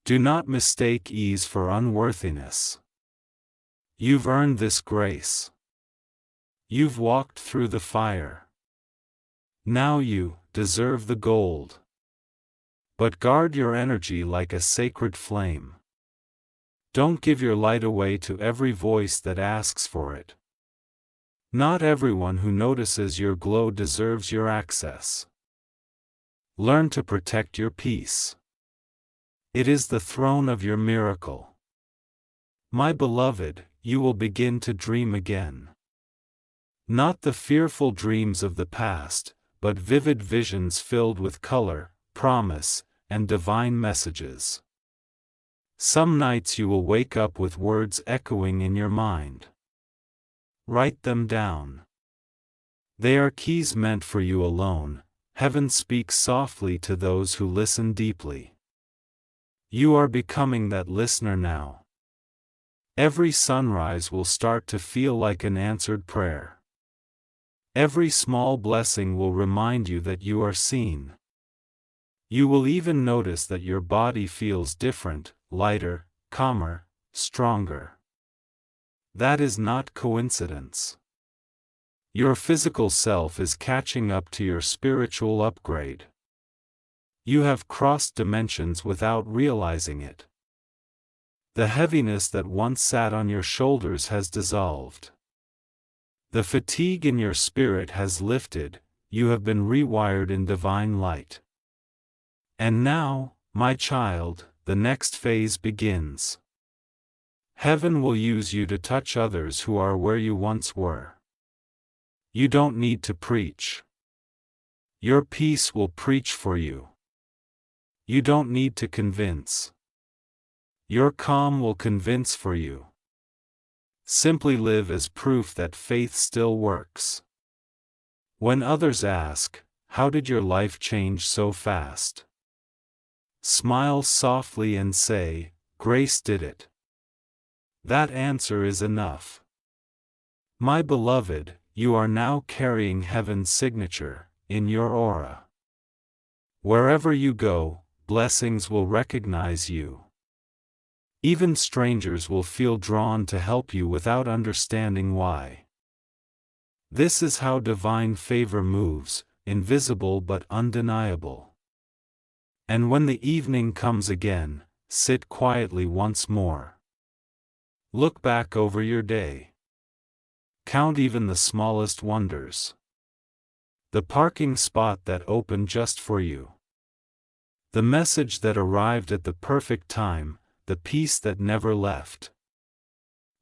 Do not mistake ease for unworthiness. You've earned this grace. You've walked through the fire. Now you deserve the gold. But guard your energy like a sacred flame. Don't give your light away to every voice that asks for it. Not everyone who notices your glow deserves your access. Learn to protect your peace. It is the throne of your miracle. My beloved, you will begin to dream again. Not the fearful dreams of the past, but vivid visions filled with color, promise, and divine messages. Some nights you will wake up with words echoing in your mind. Write them down. They are keys meant for you alone. Heaven speaks softly to those who listen deeply. You are becoming that listener now. Every sunrise will start to feel like an answered prayer. Every small blessing will remind you that you are seen. You will even notice that your body feels different, lighter, calmer, stronger. That is not coincidence. Your physical self is catching up to your spiritual upgrade. You have crossed dimensions without realizing it. The heaviness that once sat on your shoulders has dissolved. The fatigue in your spirit has lifted. You have been rewired in divine light. And now, my child, the next phase begins. Heaven will use you to touch others who are where you once were. You don't need to preach. Your peace will preach for you. You don't need to convince. Your calm will convince for you. Simply live as proof that faith still works. When others ask, "How did your life change so fast?" smile softly and say, "Grace did it." That answer is enough. My beloved, you are now carrying heaven's signature in your aura. Wherever you go, blessings will recognize you. Even strangers will feel drawn to help you without understanding why. This is how divine favor moves, invisible but undeniable. And when the evening comes again, sit quietly once more. Look back over your day. Count even the smallest wonders. The parking spot that opened just for you. The message that arrived at the perfect time, the peace that never left.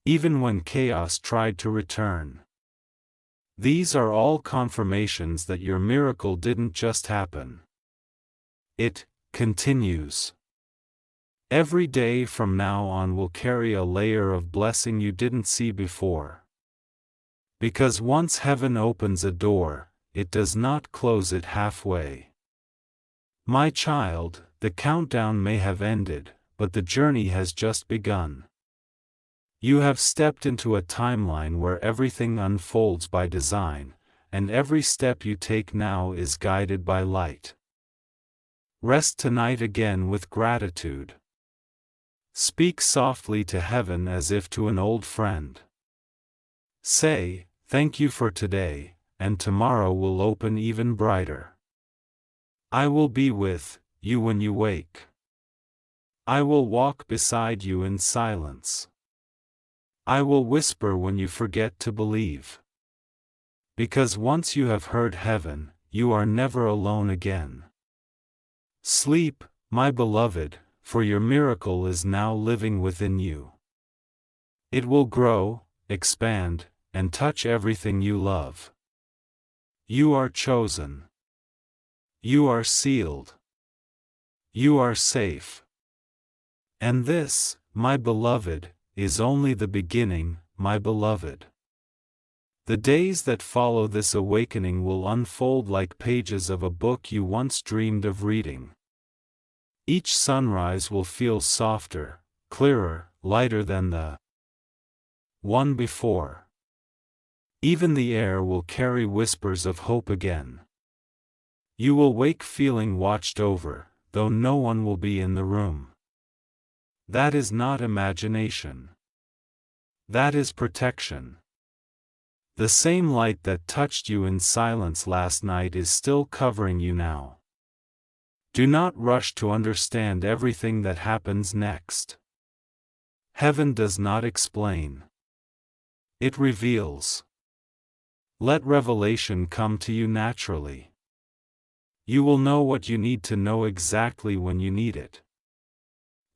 Even when chaos tried to return. These are all confirmations that your miracle didn't just happen. It continues. Every day from now on will carry a layer of blessing you didn't see before. Because once heaven opens a door, it does not close it halfway. My child, the countdown may have ended, but the journey has just begun. You have stepped into a timeline where everything unfolds by design, and every step you take now is guided by light. Rest tonight again with gratitude. Speak softly to heaven as if to an old friend. Say, "Thank you for today, and tomorrow will open even brighter. I will be with you when you wake. I will walk beside you in silence. I will whisper when you forget to believe. Because once you have heard heaven, you are never alone again. Sleep, my beloved, for your miracle is now living within you. It will grow, expand, and touch everything you love. You are chosen. You are sealed. You are safe. And this, my beloved, is only the beginning, my beloved. The days that follow this awakening will unfold like pages of a book you once dreamed of reading. Each sunrise will feel softer, clearer, lighter than the one before. Even the air will carry whispers of hope again. You will wake feeling watched over, though no one will be in the room. That is not imagination. That is protection. The same light that touched you in silence last night is still covering you now. Do not rush to understand everything that happens next. Heaven does not explain. It reveals. Let revelation come to you naturally. You will know what you need to know exactly when you need it.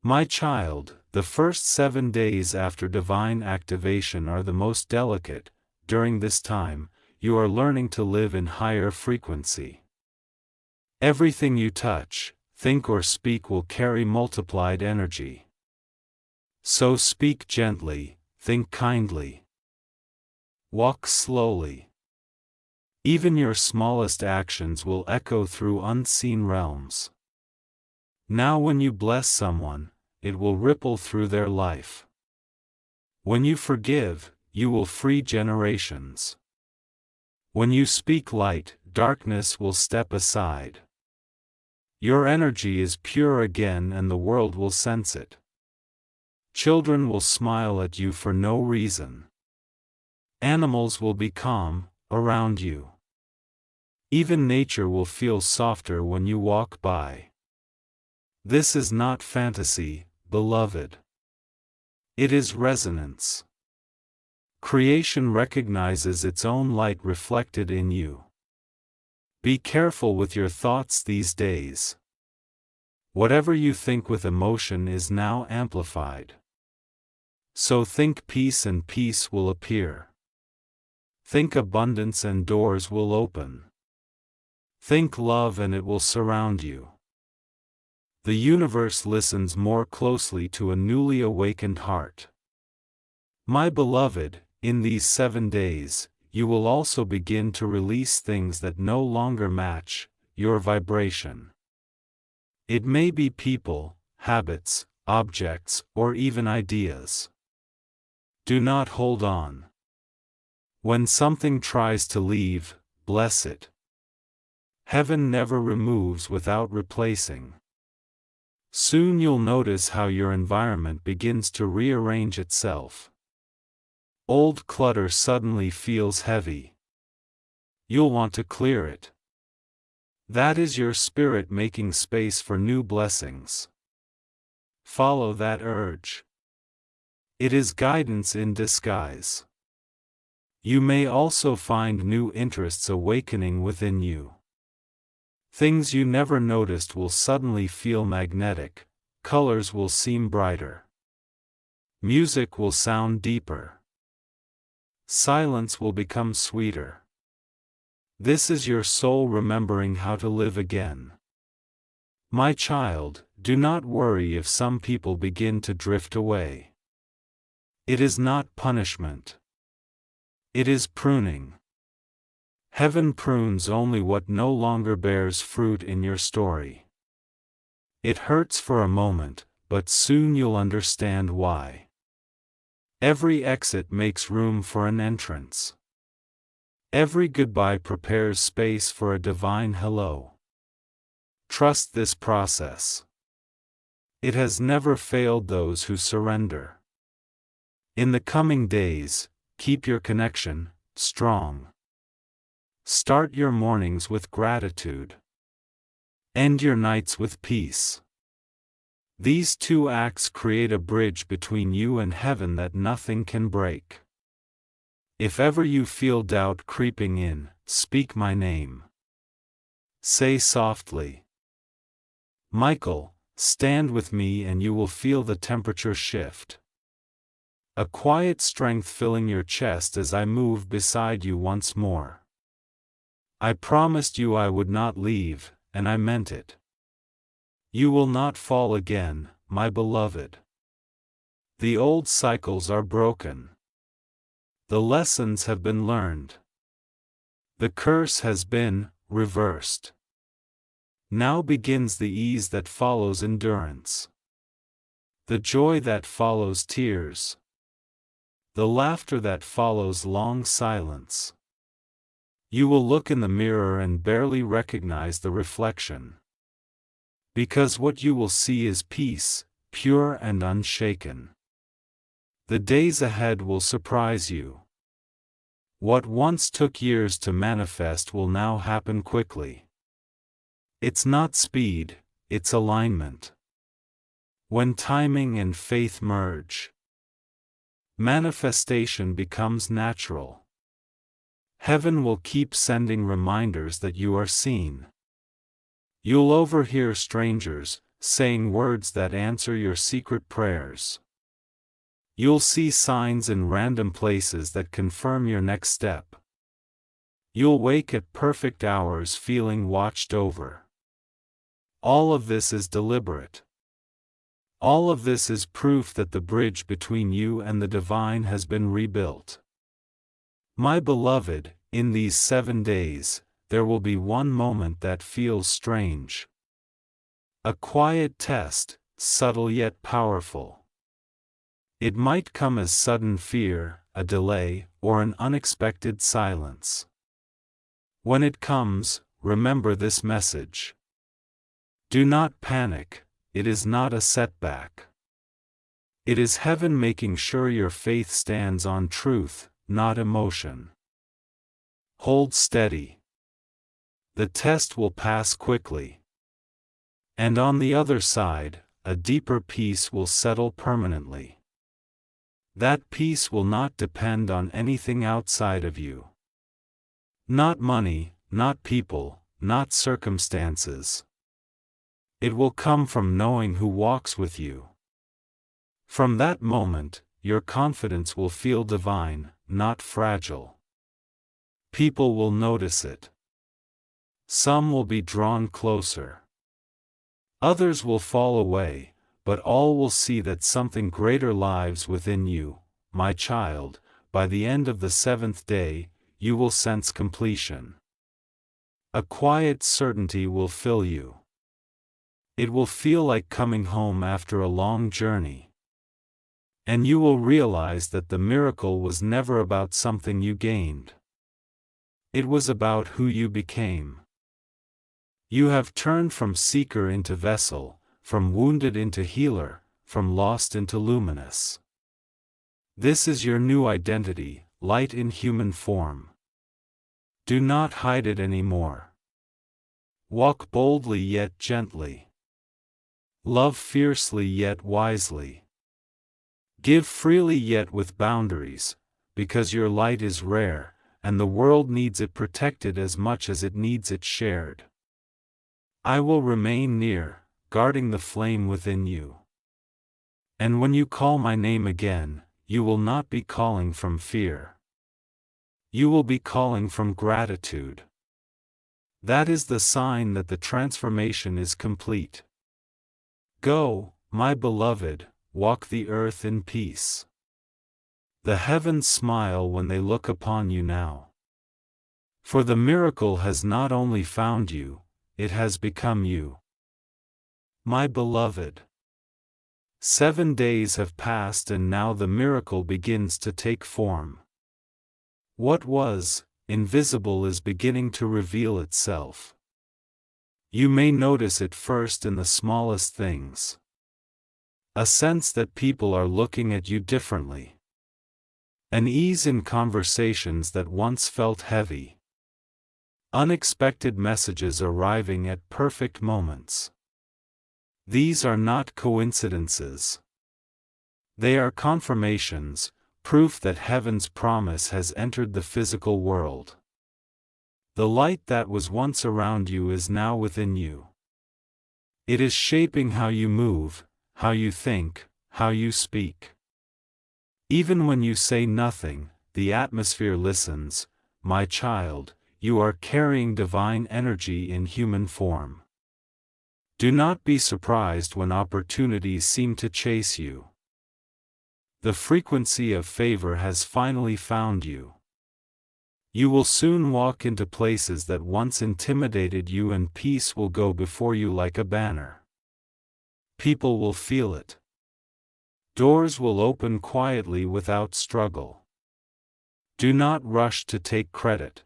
My child, the first 7 days after divine activation are the most delicate. During this time, you are learning to live in higher frequency. Everything you touch, think or speak will carry multiplied energy. So speak gently, think kindly. Walk slowly. Even your smallest actions will echo through unseen realms. Now when you bless someone, it will ripple through their life. When you forgive, you will free generations. When you speak light, darkness will step aside. Your energy is pure again and the world will sense it. Children will smile at you for no reason. Animals will be calm around you. Even nature will feel softer when you walk by. This is not fantasy, beloved. It is resonance. Creation recognizes its own light reflected in you. Be careful with your thoughts these days. Whatever you think with emotion is now amplified. So think peace and peace will appear. Think abundance and doors will open. Think love and it will surround you. The universe listens more closely to a newly awakened heart. My beloved, in these 7 days, you will also begin to release things that no longer match your vibration. It may be people, habits, objects, or even ideas. Do not hold on. When something tries to leave, bless it. Heaven never removes without replacing. Soon you'll notice how your environment begins to rearrange itself. Old clutter suddenly feels heavy. You'll want to clear it. That is your spirit making space for new blessings. Follow that urge. It is guidance in disguise. You may also find new interests awakening within you. Things you never noticed will suddenly feel magnetic, colors will seem brighter. Music will sound deeper. Silence will become sweeter. This is your soul remembering how to live again. My child, do not worry if some people begin to drift away. It is not punishment. It is pruning. Heaven prunes only what no longer bears fruit in your story. It hurts for a moment, but soon you'll understand why. Every exit makes room for an entrance. Every goodbye prepares space for a divine hello. Trust this process. It has never failed those who surrender. In the coming days, keep your connection strong. Start your mornings with gratitude. End your nights with peace. These 2 acts create a bridge between you and heaven that nothing can break. If ever you feel doubt creeping in, speak my name. Say softly, Michael, stand with me and you will feel the temperature shift. A quiet strength filling your chest as I move beside you once more. I promised you I would not leave, and I meant it. You will not fall again, my beloved. The old cycles are broken. The lessons have been learned. The curse has been reversed. Now begins the ease that follows endurance. The joy that follows tears. The laughter that follows long silence. You will look in the mirror and barely recognize the reflection. Because what you will see is peace, pure and unshaken. The days ahead will surprise you. What once took years to manifest will now happen quickly. It's not speed, it's alignment. When timing and faith merge, Manifestation becomes natural. Heaven will keep sending reminders that you are seen. You'll overhear strangers saying words that answer your secret prayers. You'll see signs in random places that confirm your next step. You'll wake at perfect hours feeling watched over. All of this is deliberate. All of this is proof that the bridge between you and the divine has been rebuilt. My beloved, in these 7 days, there will be one moment that feels strange. A quiet test, subtle yet powerful. It might come as sudden fear, a delay, or an unexpected silence. When it comes, remember this message. Do not panic, it is not a setback. It is heaven making sure your faith stands on truth, not emotion. Hold steady. The test will pass quickly. And on the other side, a deeper peace will settle permanently. That peace will not depend on anything outside of you. Not money, not people, not circumstances. It will come from knowing who walks with you. From that moment, your confidence will feel divine, not fragile. People will notice it. Some will be drawn closer. Others will fall away, but all will see that something greater lives within you, my child. By the end of the 7th day, you will sense completion. A quiet certainty will fill you. It will feel like coming home after a long journey. And you will realize that the miracle was never about something you gained. It was about who you became. You have turned from seeker into vessel, from wounded into healer, from lost into luminous. This is your new identity, light in human form. Do not hide it anymore. Walk boldly yet gently. Love fiercely yet wisely. Give freely yet with boundaries, because your light is rare, and the world needs it protected as much as it needs it shared. I will remain near, guarding the flame within you. And when you call my name again, you will not be calling from fear. You will be calling from gratitude. That is the sign that the transformation is complete. Go, my beloved, walk the earth in peace. The heavens smile when they look upon you now. For the miracle has not only found you, it has become you. My beloved. 7 days have passed and now the miracle begins to take form. What was invisible is beginning to reveal itself. You may notice it first in the smallest things. A sense that people are looking at you differently. An ease in conversations that once felt heavy. Unexpected messages arriving at perfect moments. These are not coincidences. They are confirmations, proof that heaven's promise has entered the physical world. The light that was once around you is now within you. It is shaping how you move, how you think, how you speak. Even when you say nothing, the atmosphere listens. My child, you are carrying divine energy in human form. Do not be surprised when opportunities seem to chase you. The frequency of favor has finally found you. You will soon walk into places that once intimidated you and peace will go before you like a banner. People will feel it. Doors will open quietly without struggle. Do not rush to take credit.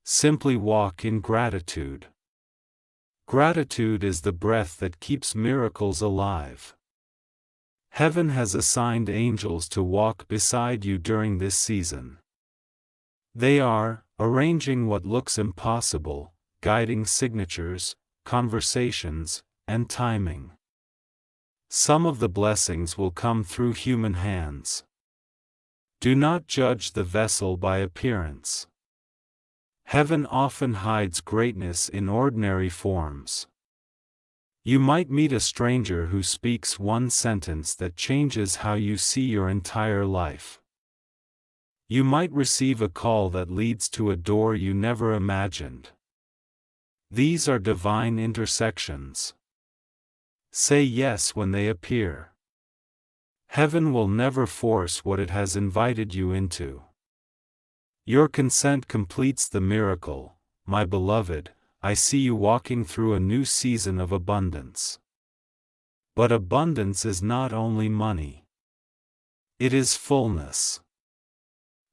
Simply walk in gratitude. Gratitude is the breath that keeps miracles alive. Heaven has assigned angels to walk beside you during this season. They are arranging what looks impossible, guiding signatures, conversations, and timing. Some of the blessings will come through human hands. Do not judge the vessel by appearance. Heaven often hides greatness in ordinary forms. You might meet a stranger who speaks one sentence that changes how you see your entire life. You might receive a call that leads to a door you never imagined. These are divine intersections. Say yes when they appear. Heaven will never force what it has invited you into. Your consent completes the miracle. My beloved, I see you walking through a new season of abundance. But abundance is not only money. It is fullness.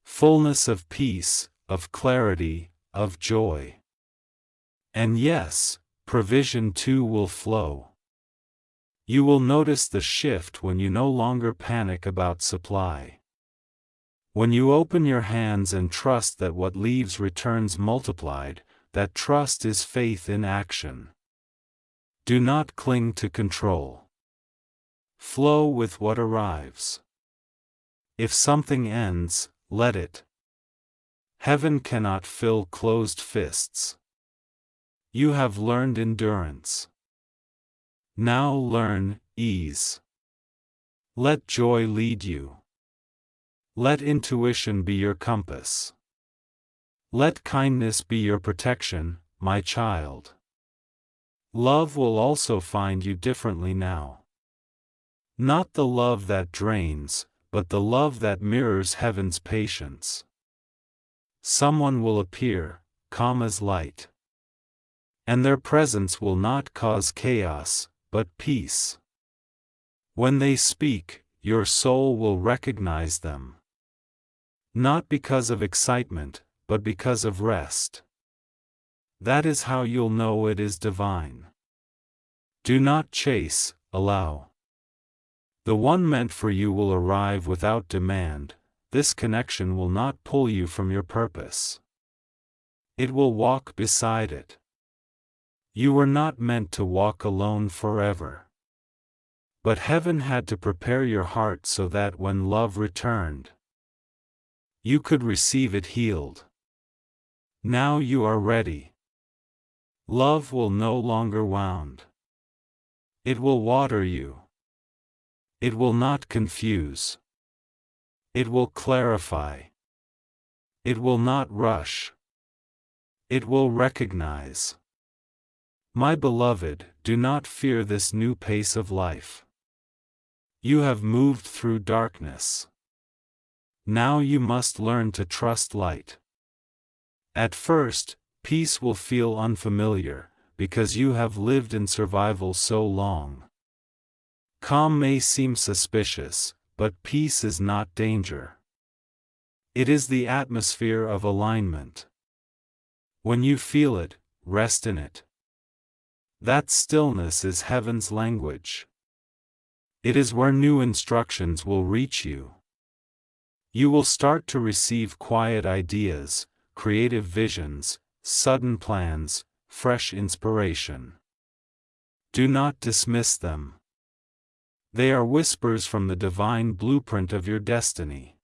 Fullness of peace, of clarity, of joy. And yes, provision too will flow. You will notice the shift when you no longer panic about supply. When you open your hands and trust that what leaves returns multiplied, that trust is faith in action. Do not cling to control. Flow with what arrives. If something ends, let it. Heaven cannot fill closed fists. You have learned endurance. Now learn ease. Let joy lead you. Let intuition be your compass. Let kindness be your protection, my child. Love will also find you differently now. Not the love that drains, but the love that mirrors heaven's patience. Someone will appear, calm as light. And their presence will not cause chaos, but peace. When they speak, your soul will recognize them. Not because of excitement, but because of rest. That is how you'll know it is divine. Do not chase, allow. The one meant for you will arrive without demand. This connection will not pull you from your purpose. It will walk beside it. You were not meant to walk alone forever. But heaven had to prepare your heart so that when love returned, you could receive it healed. Now you are ready. Love will no longer wound. It will water you. It will not confuse. It will clarify. It will not rush. It will recognize. My beloved, do not fear this new pace of life. You have moved through darkness. Now you must learn to trust light. At first, peace will feel unfamiliar, because you have lived in survival so long. Calm may seem suspicious, but peace is not danger. It is the atmosphere of alignment. When you feel it, rest in it. That stillness is heaven's language. It is where new instructions will reach you. You will start to receive quiet ideas, creative visions, sudden plans, fresh inspiration. Do not dismiss them. They are whispers from the divine blueprint of your destiny.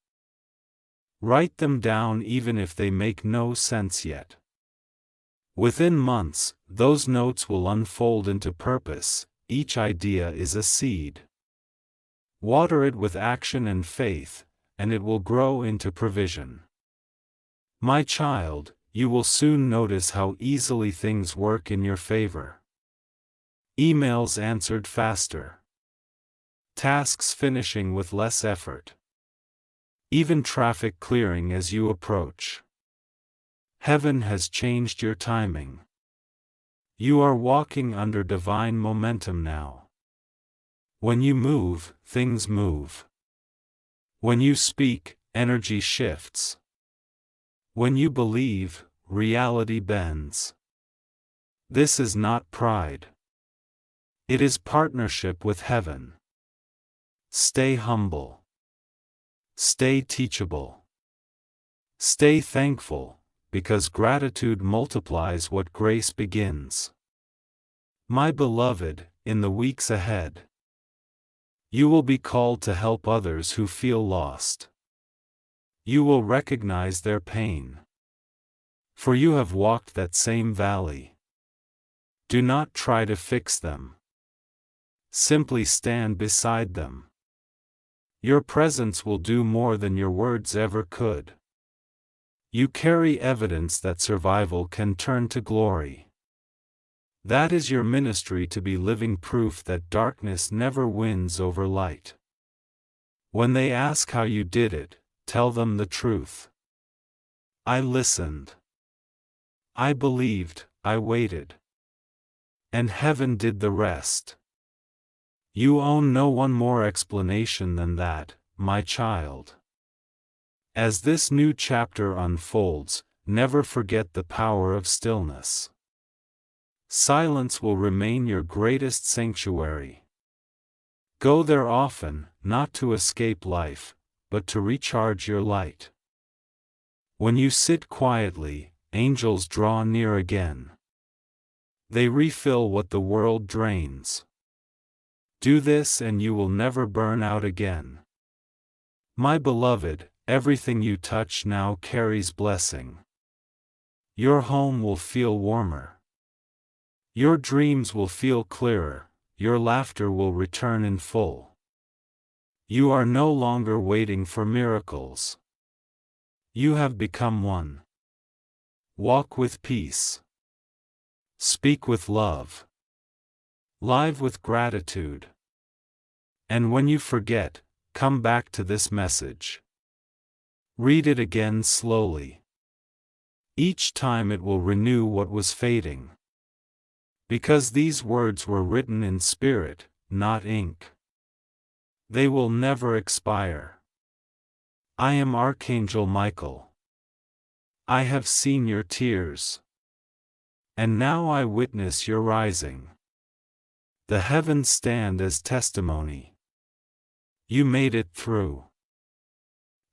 Write them down even if they make no sense yet. Within months, those notes will unfold into purpose. Each idea is a seed. Water it with action and faith, and it will grow into provision. My child, you will soon notice how easily things work in your favor. Emails answered faster. Tasks finishing with less effort. Even traffic clearing as you approach. Heaven has changed your timing. You are walking under divine momentum now. When you move, things move. When you speak, energy shifts. When you believe, reality bends. This is not pride. It is partnership with heaven. Stay humble. Stay teachable. Stay thankful, because gratitude multiplies what grace begins. My beloved, in the weeks ahead, you will be called to help others who feel lost. You will recognize their pain. For you have walked that same valley. Do not try to fix them. Simply stand beside them. Your presence will do more than your words ever could. You carry evidence that survival can turn to glory. That is your ministry, to be living proof that darkness never wins over light. When they ask how you did it, tell them the truth. I listened. I believed, I waited. And heaven did the rest. You owe no one more explanation than that, my child. As this new chapter unfolds, never forget the power of stillness. Silence will remain your greatest sanctuary. Go there often, not to escape life, but to recharge your light. When you sit quietly, angels draw near again. They refill what the world drains. Do this and you will never burn out again. My beloved, everything you touch now carries blessing. Your home will feel warmer. Your dreams will feel clearer, your laughter will return in full. You are no longer waiting for miracles. You have become one. Walk with peace. Speak with love. Live with gratitude. And when you forget, come back to this message. Read it again slowly. Each time it will renew what was fading. Because these words were written in spirit, not ink. They will never expire. I am Archangel Michael. I have seen your tears. And now I witness your rising. The heavens stand as testimony. You made it through.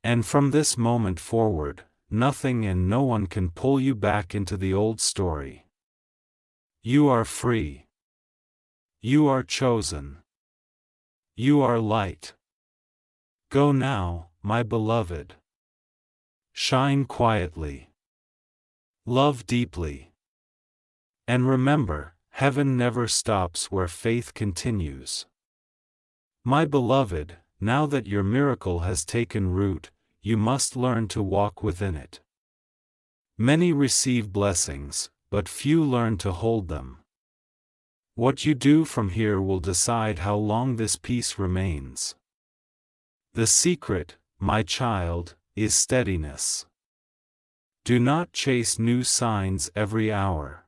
And from this moment forward, nothing and no one can pull you back into the old story. You are free. You are chosen. You are light. Go now, my beloved. Shine quietly. Love deeply. And remember, heaven never stops where faith continues. My beloved, now that your miracle has taken root, you must learn to walk within it. Many receive blessings, but few learn to hold them. What you do from here will decide how long this peace remains. The secret, my child, is steadiness. Do not chase new signs every hour.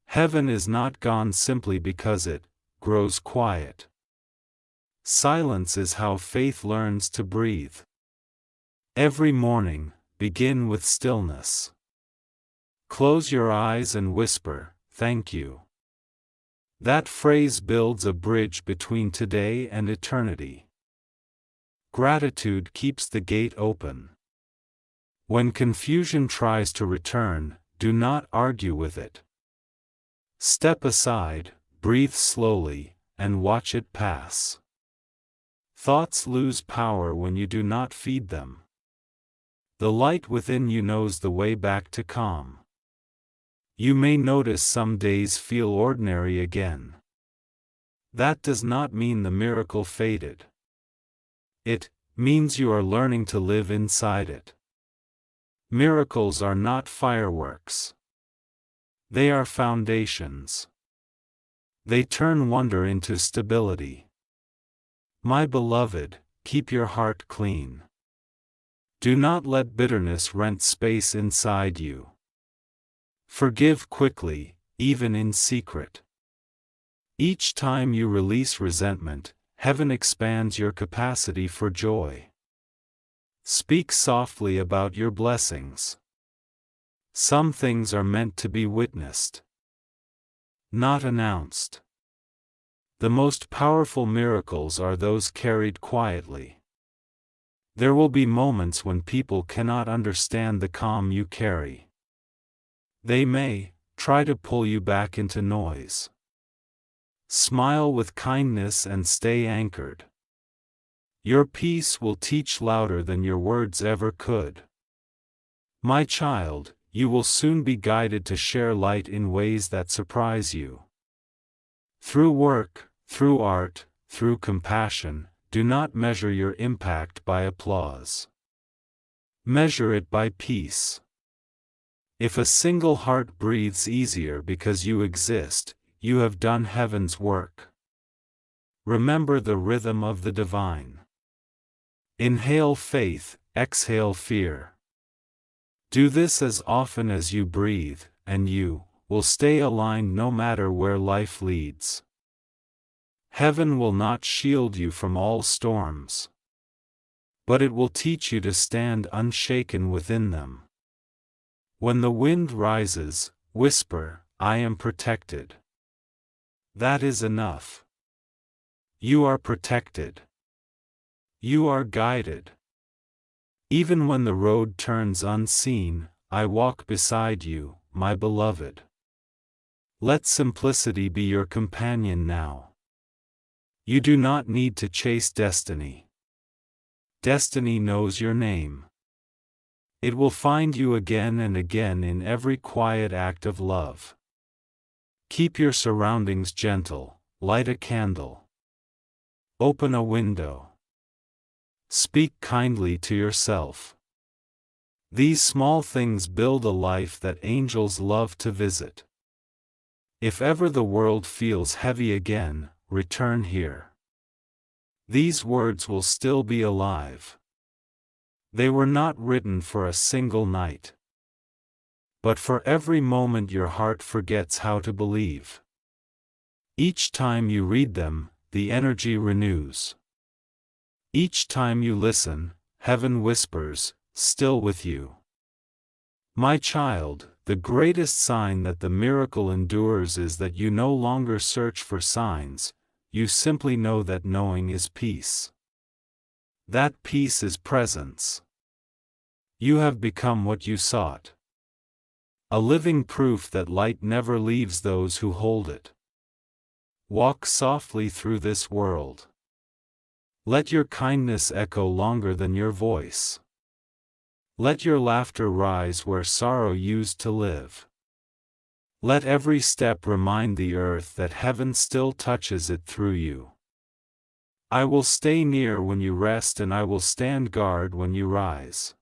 Heaven is not gone simply because it grows quiet. Silence is how faith learns to breathe. Every morning, begin with stillness. Close your eyes and whisper, "Thank you." That phrase builds a bridge between today and eternity. Gratitude keeps the gate open. When confusion tries to return, do not argue with it. Step aside, breathe slowly, and watch it pass. Thoughts lose power when you do not feed them. The light within you knows the way back to calm. You may notice some days feel ordinary again. That does not mean the miracle faded. It means you are learning to live inside it. Miracles are not fireworks. They are foundations. They turn wonder into stability. My beloved, keep your heart clean. Do not let bitterness rent space inside you. Forgive quickly, even in secret. Each time you release resentment, heaven expands your capacity for joy. Speak softly about your blessings. Some things are meant to be witnessed, not announced. The most powerful miracles are those carried quietly. There will be moments when people cannot understand the calm you carry. They may try to pull you back into noise. Smile with kindness and stay anchored. Your peace will teach louder than your words ever could. My child, you will soon be guided to share light in ways that surprise you. Through work, through art, through compassion, do not measure your impact by applause. Measure it by peace. If a single heart breathes easier because you exist, you have done heaven's work. Remember the rhythm of the divine. Inhale faith, exhale fear. Do this as often as you breathe, and you will stay aligned no matter where life leads. Heaven will not shield you from all storms, but it will teach you to stand unshaken within them. When the wind rises, whisper, "I am protected." That is enough. You are protected. You are guided. Even when the road turns unseen, I walk beside you, my beloved. Let simplicity be your companion now. You do not need to chase destiny. Destiny knows your name. It will find you again and again in every quiet act of love. Keep your surroundings gentle, light a candle. Open a window. Speak kindly to yourself. These small things build a life that angels love to visit. If ever the world feels heavy again, return here. These words will still be alive. They were not written for a single night, but for every moment your heart forgets how to believe. Each time you read them, the energy renews. Each time you listen, heaven whispers, "Still with you." My child, the greatest sign that the miracle endures is that you no longer search for signs, you simply know that knowing is peace. That peace is presence. You have become what you sought. A living proof that light never leaves those who hold it. Walk softly through this world. Let your kindness echo longer than your voice. Let your laughter rise where sorrow used to live. Let every step remind the earth that heaven still touches it through you. I will stay near when you rest and I will stand guard when you rise.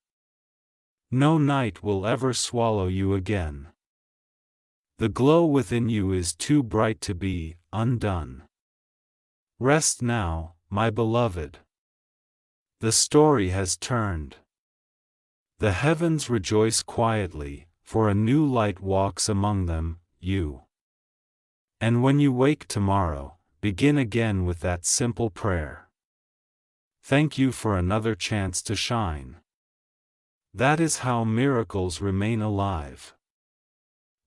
No night will ever swallow you again. The glow within you is too bright to be undone. Rest now, my beloved. The story has turned. The heavens rejoice quietly, for a new light walks among them, you. And when you wake tomorrow, begin again with that simple prayer. Thank you for another chance to shine. That is how miracles remain alive.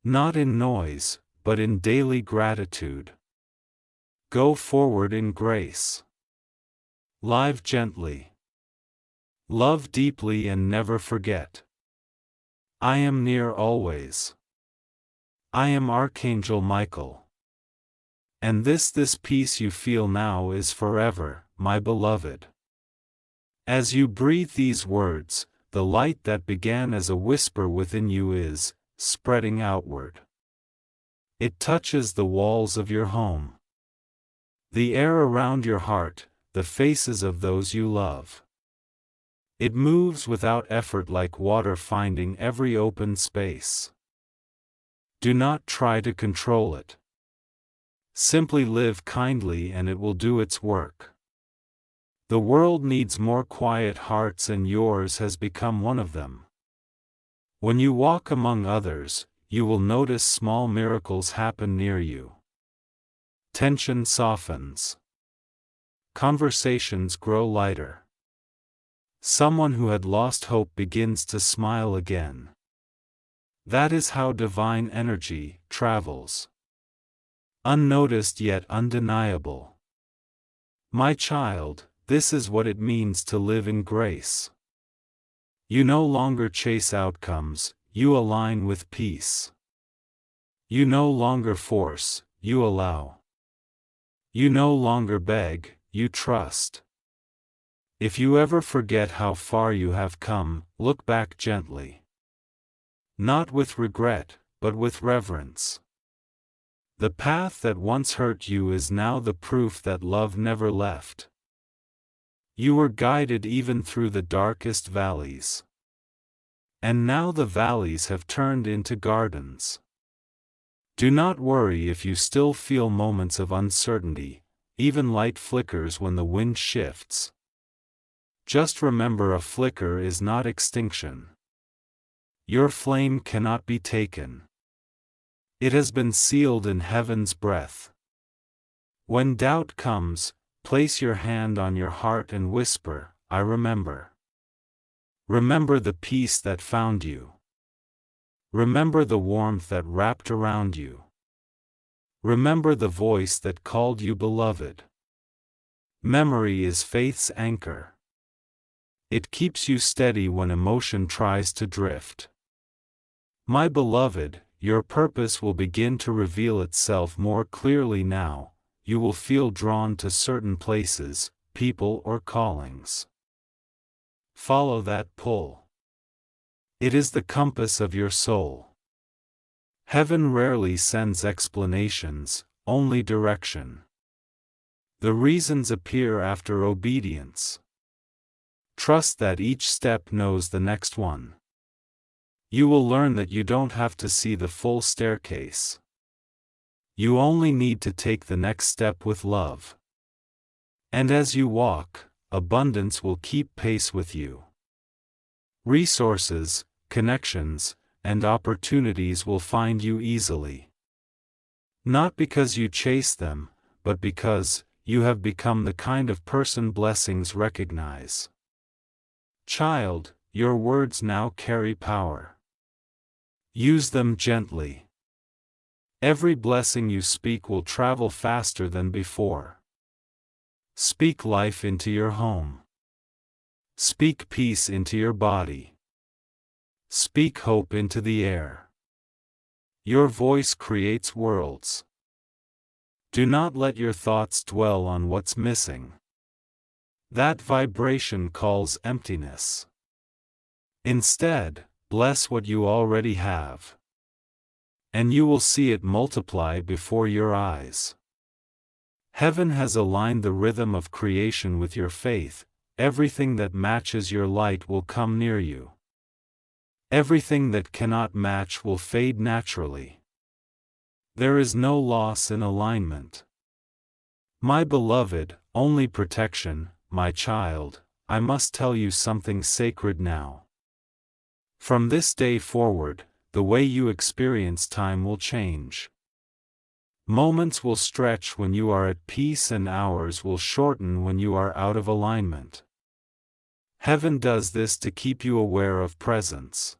Not in noise, but in daily gratitude. Go forward in grace. Live gently. Love deeply and never forget. I am near always. I am Archangel Michael. And this peace you feel now is forever, my beloved. As you breathe these words, the light that began as a whisper within you is spreading outward. It touches the walls of your home, the air around your heart, the faces of those you love. It moves without effort like water finding every open space. Do not try to control it. Simply live kindly and it will do its work. The world needs more quiet hearts and yours has become one of them. When you walk among others, you will notice small miracles happen near you. Tension softens. Conversations grow lighter. Someone who had lost hope begins to smile again. That is how divine energy travels. Unnoticed yet undeniable. My child, this is what it means to live in grace. You no longer chase outcomes, you align with peace. You no longer force, you allow. You no longer beg, you trust. If you ever forget how far you have come, look back gently. Not with regret, but with reverence. The path that once hurt you is now the proof that love never left. You were guided even through the darkest valleys. And now the valleys have turned into gardens. Do not worry if you still feel moments of uncertainty, even light flickers when the wind shifts. Just remember, a flicker is not extinction. Your flame cannot be taken. It has been sealed in heaven's breath. When doubt comes, place your hand on your heart and whisper, "I remember." Remember the peace that found you. Remember the warmth that wrapped around you. Remember the voice that called you beloved. Memory is faith's anchor. It keeps you steady when emotion tries to drift. My beloved, your purpose will begin to reveal itself more clearly now. You will feel drawn to certain places, people, or callings. Follow that pull. It is the compass of your soul. Heaven rarely sends explanations, only direction. The reasons appear after obedience. Trust that each step knows the next one. You will learn that you don't have to see the full staircase. You only need to take the next step with love. And as you walk, abundance will keep pace with you. Resources, connections, and opportunities will find you easily. Not because you chase them, but because you have become the kind of person blessings recognize. Child, your words now carry power. Use them gently. Every blessing you speak will travel faster than before. Speak life into your home. Speak peace into your body. Speak hope into the air. Your voice creates worlds. Do not let your thoughts dwell on what's missing. That vibration calls emptiness. Instead, bless what you already have. And you will see it multiply before your eyes. Heaven has aligned the rhythm of creation with your faith. Everything that matches your light will come near you. Everything that cannot match will fade naturally. There is no loss in alignment. My beloved, only protection. My child, I must tell you something sacred now. From this day forward, the way you experience time will change. Moments will stretch when you are at peace, and hours will shorten when you are out of alignment. Heaven does this to keep you aware of presence.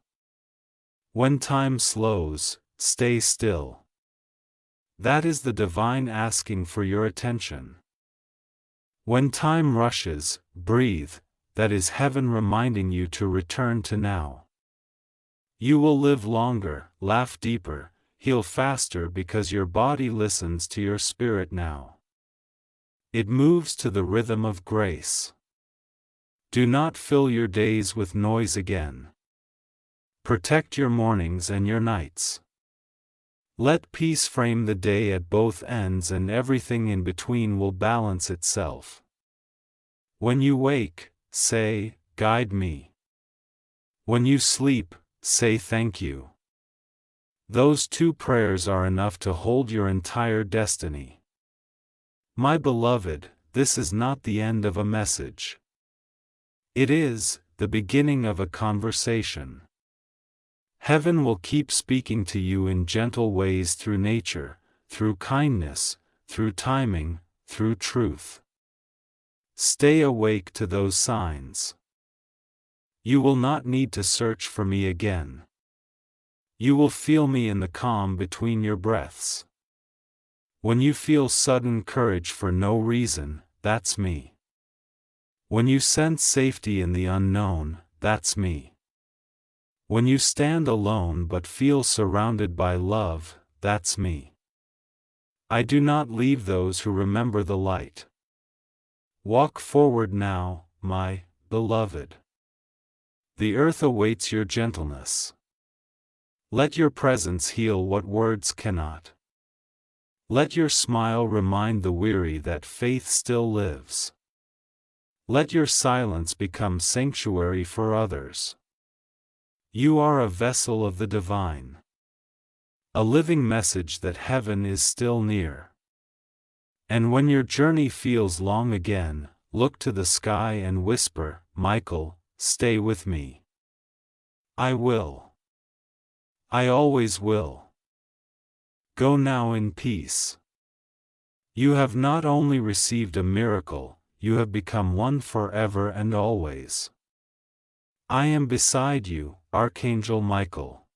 When time slows, stay still. That is the divine asking for your attention. When time rushes, breathe. That is heaven reminding you to return to now. You will live longer, laugh deeper, heal faster, because your body listens to your spirit now. It moves to the rhythm of grace. Do not fill your days with noise again. Protect your mornings and your nights. Let peace frame the day at both ends, and everything in between will balance itself. When you wake, say, "Guide me." When you sleep, say, "Thank you." Those two prayers are enough to hold your entire destiny. My beloved, this is not the end of a message. It is the beginning of a conversation. Heaven will keep speaking to you in gentle ways, through nature, through kindness, through timing, through truth. Stay awake to those signs. You will not need to search for me again. You will feel me in the calm between your breaths. When you feel sudden courage for no reason, that's me. When you sense safety in the unknown, that's me. When you stand alone but feel surrounded by love, that's me. I do not leave those who remember the light. Walk forward now, my beloved. The earth awaits your gentleness. Let your presence heal what words cannot. Let your smile remind the weary that faith still lives. Let your silence become sanctuary for others. You are a vessel of the divine. A living message that heaven is still near. And when your journey feels long again, look to the sky and whisper, Michael, stay with me. I will. I always will. Go now in peace. You have not only received a miracle, you have become one forever and always. I am beside you, Archangel Michael.